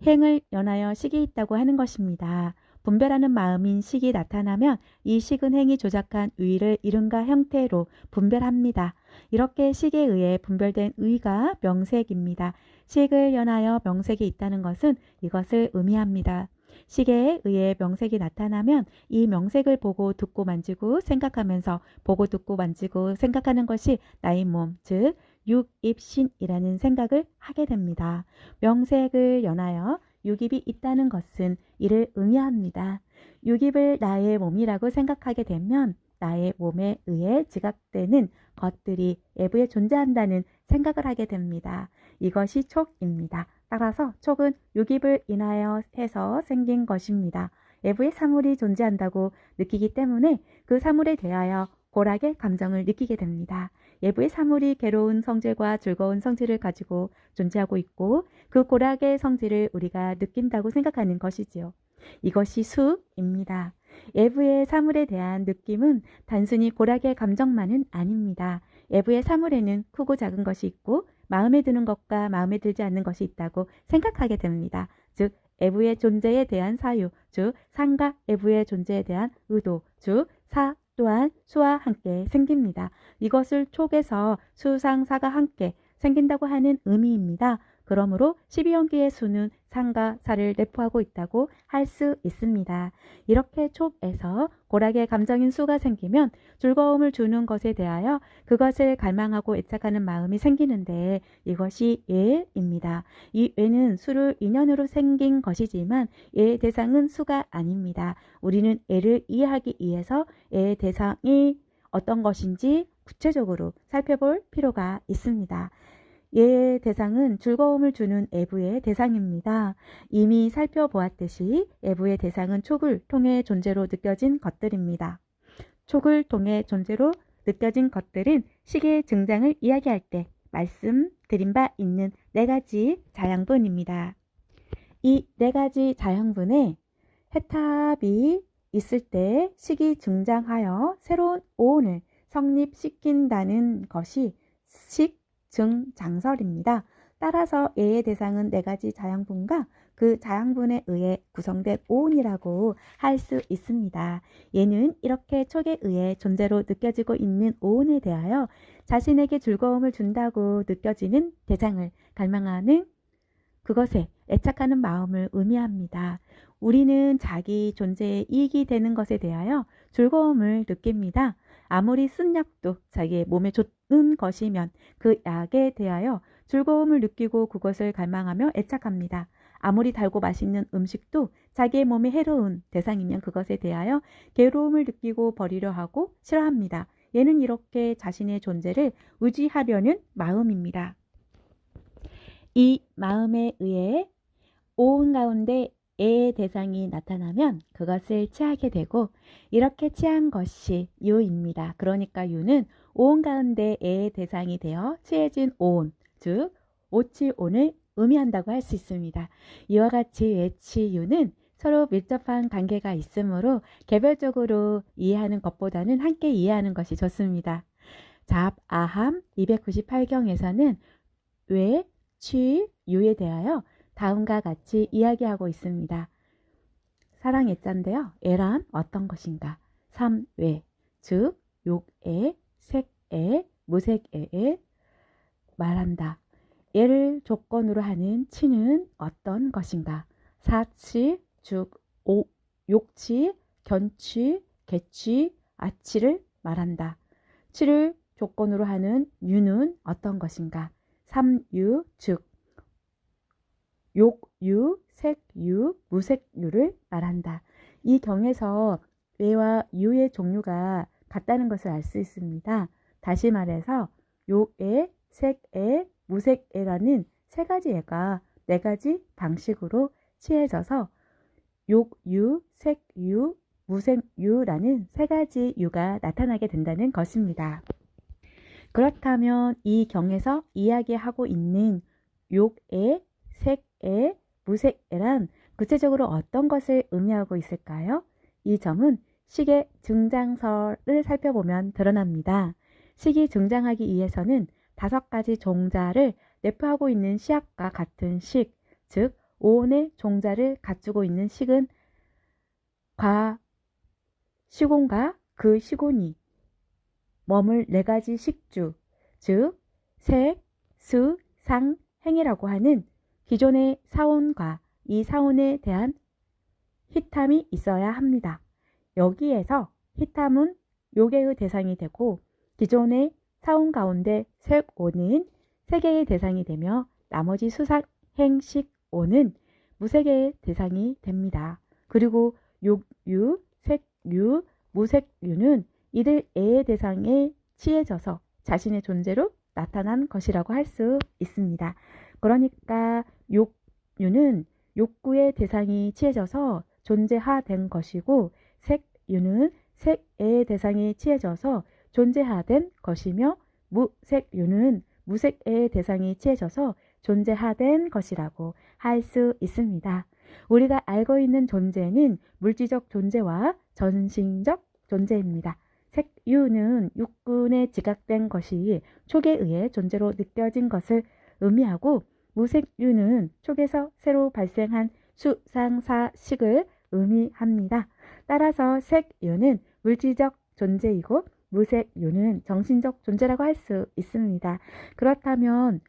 행을 연하여 식이 있다고 하는 것입니다. 분별하는 마음인 식이 나타나면 이 식은 행이 조작한 의를 이름과 형태로 분별합니다. 이렇게 식에 의해 분별된 의가 명색입니다. 식을 연하여 명색이 있다는 것은 이것을 의미합니다. 식에 의해 명색이 나타나면 이 명색을 보고 듣고 만지고 생각하면서 보고 듣고 만지고 생각하는 것이 나의 몸, 즉 육입신이라는 생각을 하게 됩니다. 명색을 연하여 육입이 있다는 것은 이를 의미합니다. 육입을 나의 몸이라고 생각하게 되면 나의 몸에 의해 지각되는 것들이 외부에 존재한다는 생각을 하게 됩니다. 이것이 촉입니다. 따라서 촉은 육입을 인하여 해서 생긴 것입니다. 외부에 사물이 존재한다고 느끼기 때문에 그 사물에 대하여 고락의 감정을 느끼게 됩니다. 외부의 사물이 괴로운 성질과 즐거운 성질을 가지고 존재하고 있고 그 고락의 성질을 우리가 느낀다고 생각하는 것이지요. 이것이 수입니다. 외부의 사물에 대한 느낌은 단순히 고락의 감정만은 아닙니다. 외부의 사물에는 크고 작은 것이 있고 마음에 드는 것과 마음에 들지 않는 것이 있다고 생각하게 됩니다. 즉 외부의 존재에 대한 사유, 즉 상과 외부의 존재에 대한 의도, 즉 사 또한 수와 함께 생깁니다. 이것을 촉에서 수상사가 함께 생긴다고 하는 의미입니다. 그러므로 12연기의 수는 상과 사를 내포하고 있다고 할 수 있습니다. 이렇게 촉에서 고락의 감정인 수가 생기면 즐거움을 주는 것에 대하여 그것을 갈망하고 애착하는 마음이 생기는데 이것이 예입니다. 이 예는 수를 인연으로 생긴 것이지만 예의 대상은 수가 아닙니다. 우리는 예를 이해하기 위해서 예의 대상이 어떤 것인지 구체적으로 살펴볼 필요가 있습니다. 예의 대상은 즐거움을 주는 애부의 대상입니다. 이미 살펴보았듯이 애부의 대상은 촉을 통해 존재로 느껴진 것들입니다. 촉을 통해 존재로 느껴진 것들은 식의 증장을 이야기할 때 말씀드린 바 있는 4가지 자양분입니다. 이 4가지 자양분에 해탑이 있을 때 식이 증장하여 새로운 오온을 성립시킨다는 것이 식증장설입니다. 따라서 예의 대상은 4가지 자양분과 그 자양분에 의해 구성된 오온이라고 할 수 있습니다. 얘는 이렇게 촉에 의해 존재로 느껴지고 있는 오온에 대하여 자신에게 즐거움을 준다고 느껴지는 대상을 갈망하는 그것에 애착하는 마음을 의미합니다. 우리는 자기 존재에 이익이 되는 것에 대하여 즐거움을 느낍니다. 아무리 쓴 약도 자기의 몸에 좋은 것이면 그 약에 대하여 즐거움을 느끼고 그것을 갈망하며 애착합니다. 아무리 달고 맛있는 음식도 자기의 몸에 해로운 대상이면 그것에 대하여 괴로움을 느끼고 버리려 하고 싫어합니다. 얘는 이렇게 자신의 존재를 유지하려는 마음입니다. 이 마음에 의해 오온 가운데 예의 대상이 나타나면 그것을 취하게 되고 이렇게 취한 것이 유입니다. 그러니까 유는 오온 가운데 예의 대상이 되어 취해진 오온, 즉 오치온을 의미한다고 할 수 있습니다. 이와 같이 예치유는 서로 밀접한 관계가 있으므로 개별적으로 이해하는 것보다는 함께 이해하는 것이 좋습니다. 잡아함 298경에서는 외, 취, 유에 대하여 다음과 같이 이야기하고 있습니다. 사랑 예자인데요. 애란 어떤 것인가? 3외, 즉 욕애, 색애, 무색애에 말한다. 얘를 조건으로 하는 치는 어떤 것인가? 사치, 즉 욕치, 견치, 개치, 아치를 말한다. 치를 조건으로 하는 유는 어떤 것인가? 3유, 즉 욕유, 색유, 무색유를 말한다. 이 경에서 외와 유의 종류가 같다는 것을 알 수 있습니다. 다시 말해서 욕애, 색애, 무색애라는 3가지 애가 4가지 방식으로 취해져서 욕유, 색유, 무색유라는 3가지 유가 나타나게 된다는 것입니다. 그렇다면 이 경에서 이야기하고 있는 욕애, 색애, 무색애란 구체적으로 어떤 것을 의미하고 있을까요? 이 점은 식의 등장서를 살펴보면 드러납니다. 식이 등장하기 위해서는 5가지 종자를 내포하고 있는 시약과 같은 식, 즉 오온의 종자를 갖추고 있는 식은 시곤과 그 시곤이 머물 4가지 식주, 즉 색, 수, 상, 행이라고 하는 기존의 사온과 이 사온에 대한 히탐이 있어야 합니다. 여기에서 히탐은 요괴의 대상이 되고 기존의 사온 가운데 색오는 세계의 대상이 되며 나머지 수삭, 행, 식, 오는 무색의 대상이 됩니다. 그리고 욕유, 색유, 무색유는 이들 애의 대상에 취해져서 자신의 존재로 나타난 것이라고 할 수 있습니다. 그러니까 욕유는 욕구의 대상이 취해져서 존재화된 것이고 색유는 색애의 대상이 취해져서 존재화된 것이며 무색유는 무색애의 대상이 취해져서 존재화된 것이라고 할 수 있습니다. 우리가 알고 있는 존재는 물질적 존재와 전신적 존재입니다. 색유는 육군에 지각된 것이 촉에 의해 존재로 느껴진 것을 의미하고 무색유는 촉에서 새로 발생한 수상사식을 의미합니다. 따라서 색유는 물질적 존재이고 무색유는 정신적 존재라고 할 수 있습니다. 그렇다면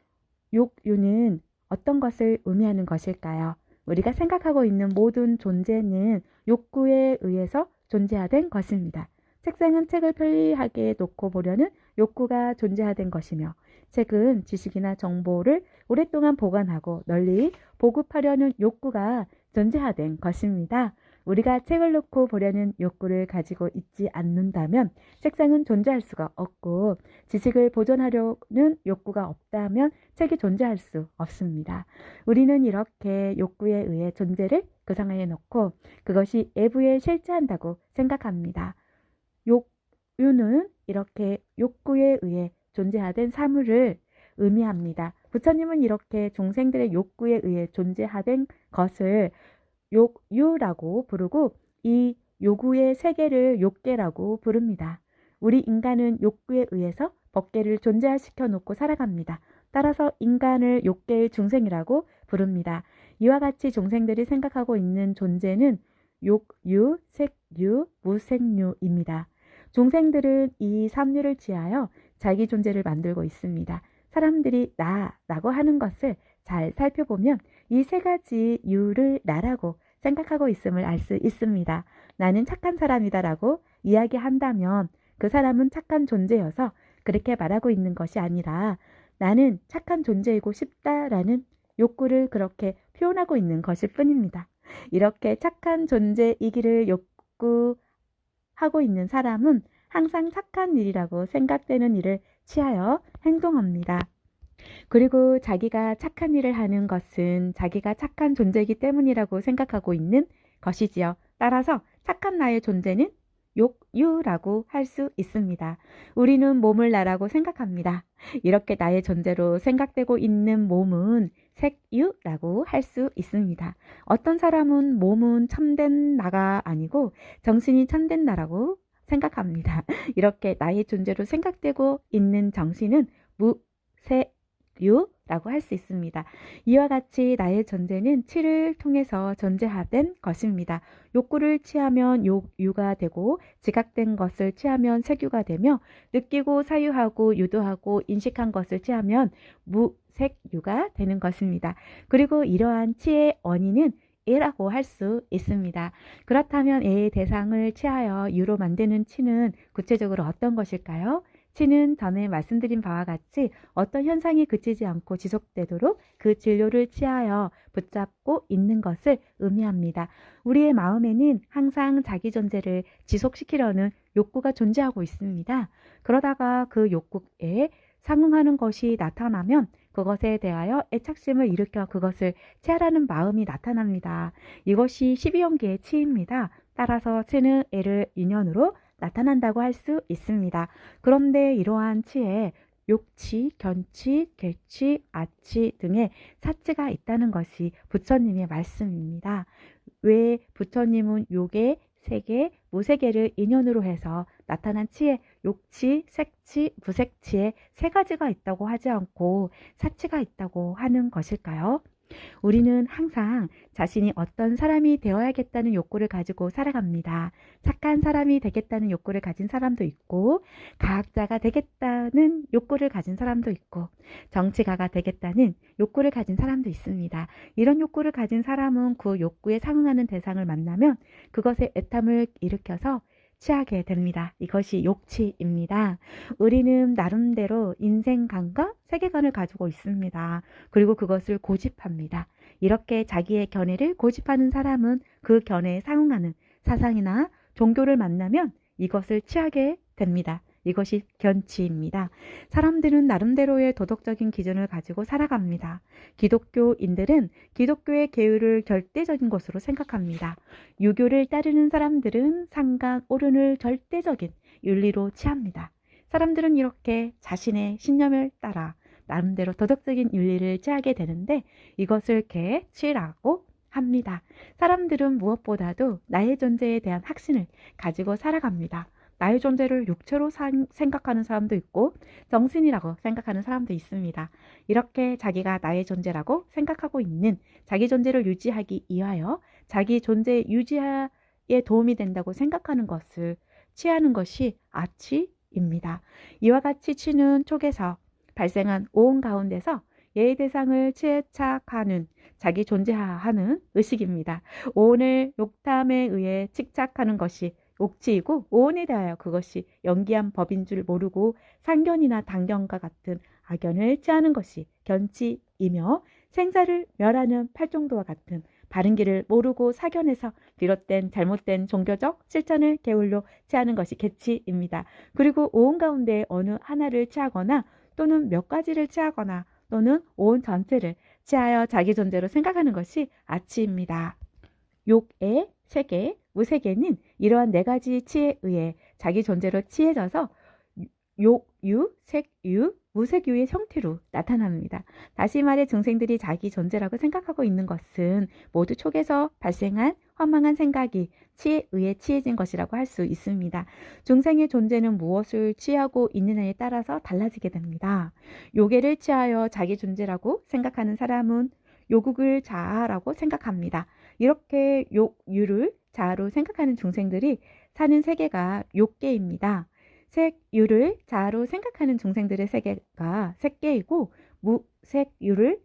욕유는 어떤 것을 의미하는 것일까요? 우리가 생각하고 있는 모든 존재는 욕구에 의해서 존재화된 것입니다. 책상은 책을 편리하게 놓고 보려는 욕구가 존재화된 것이며 책은 지식이나 정보를 오랫동안 보관하고 널리 보급하려는 욕구가 존재화된 것입니다. 우리가 책을 놓고 보려는 욕구를 가지고 있지 않는다면 책상은 존재할 수가 없고 지식을 보존하려는 욕구가 없다면 책이 존재할 수 없습니다. 우리는 이렇게 욕구에 의해 존재를 구성해 놓고 그것이 외부에 실체한다고 생각합니다. 욕유는 이렇게 욕구에 의해 존재하된 사물을 의미합니다. 부처님은 이렇게 중생들의 욕구에 의해 존재하된 것을 욕유라고 부르고 이 요구의 세계를 욕계라고 부릅니다. 우리 인간은 욕구에 의해서 법계를 존재시켜 놓고 살아갑니다. 따라서 인간을 욕계의 중생이라고 부릅니다. 이와 같이 중생들이 생각하고 있는 존재는 욕유, 색유, 무색유입니다. 중생들은 이 3유를 취하여 자기 존재를 만들고 있습니다. 사람들이 나라고 하는 것을 잘 살펴보면 이 3가지 유를 나라고 생각하고 있음을 알 수 있습니다. 나는 착한 사람이다 라고 이야기한다면 그 사람은 착한 존재여서 그렇게 말하고 있는 것이 아니라 나는 착한 존재이고 싶다라는 욕구를 그렇게 표현하고 있는 것일 뿐입니다. 이렇게 착한 존재이기를 욕구하고 있는 사람은 항상 착한 일이라고 생각되는 일을 취하여 행동합니다. 그리고 자기가 착한 일을 하는 것은 자기가 착한 존재이기 때문이라고 생각하고 있는 것이지요. 따라서 착한 나의 존재는 욕유라고 할 수 있습니다. 우리는 몸을 나라고 생각합니다. 이렇게 나의 존재로 생각되고 있는 몸은 색유라고 할 수 있습니다. 어떤 사람은 몸은 참된 나가 아니고 정신이 참된 나라고 생각합니다. 이렇게 나의 존재로 생각되고 있는 정신은 무색유라고 할 수 있습니다. 이와 같이 나의 존재는 치를 통해서 존재화된 것입니다. 욕구를 취하면 욕유가 되고 지각된 것을 취하면 색유가 되며 느끼고 사유하고 유도하고 인식한 것을 취하면 무색유가 되는 것입니다. 그리고 이러한 치의 원인은 애라고 할 수 있습니다. 그렇다면 애의 대상을 취하여 유로 만드는 치는 구체적으로 어떤 것일까요? 치는 전에 말씀드린 바와 같이 어떤 현상이 그치지 않고 지속되도록 그 진료를 취하여 붙잡고 있는 것을 의미합니다. 우리의 마음에는 항상 자기 존재를 지속시키려는 욕구가 존재하고 있습니다. 그러다가 그 욕구에 상응하는 것이 나타나면 그것에 대하여 애착심을 일으켜 그것을 취하라는 마음이 나타납니다. 이것이 12연계의 치입니다. 따라서 치는 애를 인연으로 나타난다고 할 수 있습니다. 그런데 이러한 치에 욕치, 견치, 객치, 아치 등의 사치가 있다는 것이 부처님의 말씀입니다. 왜 부처님은 욕의 세계, 무세계를 인연으로 해서 나타난 치에 욕치, 색치, 무색치의 세 가지가 있다고 하지 않고 사치가 있다고 하는 것일까요? 우리는 항상 자신이 어떤 사람이 되어야겠다는 욕구를 가지고 살아갑니다. 착한 사람이 되겠다는 욕구를 가진 사람도 있고, 과학자가 되겠다는 욕구를 가진 사람도 있고, 정치가가 되겠다는 욕구를 가진 사람도 있습니다. 이런 욕구를 가진 사람은 그 욕구에 상응하는 대상을 만나면 그것에 애탐을 일으켜서 취하게 됩니다. 이것이 욕치입니다. 우리는 나름대로 인생관과 세계관을 가지고 있습니다. 그리고 그것을 고집합니다. 이렇게 자기의 견해를 고집하는 사람은 그 견해에 상응하는 사상이나 종교를 만나면 이것을 취하게 됩니다. 이것이 견치입니다. 사람들은 나름대로의 도덕적인 기준을 가지고 살아갑니다. 기독교인들은 기독교의 계율을 절대적인 것으로 생각합니다. 유교를 따르는 사람들은 상간, 오륜을 절대적인 윤리로 취합니다. 사람들은 이렇게 자신의 신념을 따라 나름대로 도덕적인 윤리를 취하게 되는데 이것을 개취라고 합니다. 사람들은 무엇보다도 나의 존재에 대한 확신을 가지고 살아갑니다. 나의 존재를 육체로 생각하는 사람도 있고 정신이라고 생각하는 사람도 있습니다. 이렇게 자기가 나의 존재라고 생각하고 있는 자기 존재를 유지하기 위하여 자기 존재 유지에 도움이 된다고 생각하는 것을 취하는 것이 아치입니다. 이와 같이 치는 촉에서 발생한 오온 가운데서 예의 대상을 취착하는 자기 존재하는 의식입니다. 오온을 욕탐에 의해 칙착하는 것이 옥치이고 오온에 대하여 그것이 연기한 법인 줄 모르고 상견이나 당견과 같은 악견을 취하는 것이 견치이며 생사를 멸하는 팔종도와 같은 바른 길을 모르고 사견에서 비롯된 잘못된 종교적 실천을 게을로 취하는 것이 개치입니다. 그리고 오온 가운데 어느 하나를 취하거나 또는 몇 가지를 취하거나 또는 오온 전체를 취하여 자기 존재로 생각하는 것이 아치입니다. 욕의 세계, 무세계는 이러한 네 가지 치에 의해 자기 존재로 취해져서 욕유, 색유, 무색유의 형태로 나타납니다. 다시 말해 중생들이 자기 존재라고 생각하고 있는 것은 모두 촉에서 발생한 허망한 생각이 치에 의해 취해진 것이라고 할 수 있습니다. 중생의 존재는 무엇을 취하고 있느냐에 따라서 달라지게 됩니다. 요괴를 취하여 자기 존재라고 생각하는 사람은 요국을 자아라고 생각합니다. 이렇게 욕유를 자아로 생각하는 중생들이 사는 세계가 욕계입니다. 색유를 자아로 생각하는 중생들의 세계가 색계이고 무색유를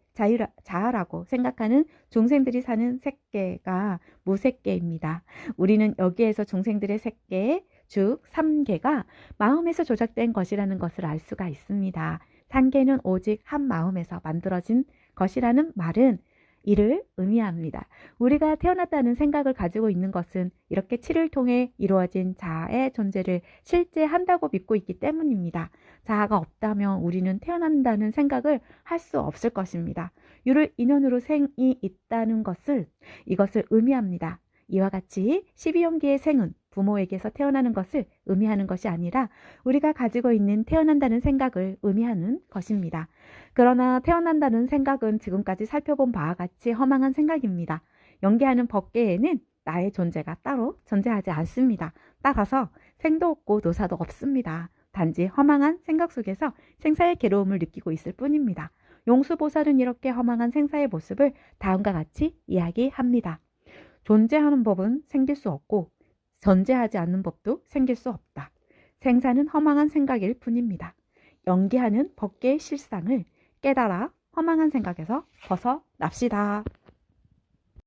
자아라고 생각하는 중생들이 사는 색계가 무색계입니다. 우리는 여기에서 중생들의 색계, 즉 삼계가 마음에서 조작된 것이라는 것을 알 수가 있습니다. 삼계는 오직 한 마음에서 만들어진 것이라는 말은 이를 의미합니다. 우리가 태어났다는 생각을 가지고 있는 것은 이렇게 치를 통해 이루어진 자아의 존재를 실제 한다고 믿고 있기 때문입니다. 자아가 없다면 우리는 태어난다는 생각을 할 수 없을 것입니다. 유를 인연으로 생이 있다는 이것을 의미합니다. 이와 같이 12용기의 생은 부모에게서 태어나는 것을 의미하는 것이 아니라 우리가 가지고 있는 태어난다는 생각을 의미하는 것입니다. 그러나 태어난다는 생각은 지금까지 살펴본 바와 같이 허망한 생각입니다. 연계하는 법계에는 나의 존재가 따로 존재하지 않습니다. 따라서 생도 없고 노사도 없습니다. 단지 허망한 생각 속에서 생사의 괴로움을 느끼고 있을 뿐입니다. 용수보살은 이렇게 허망한 생사의 모습을 다음과 같이 이야기합니다. 존재하는 법은 생길 수 없고 존재하지 않는 법도 생길 수 없다. 생사는 허망한 생각일 뿐입니다. 연기하는 법계의 실상을 깨달아 허망한 생각에서 벗어납시다.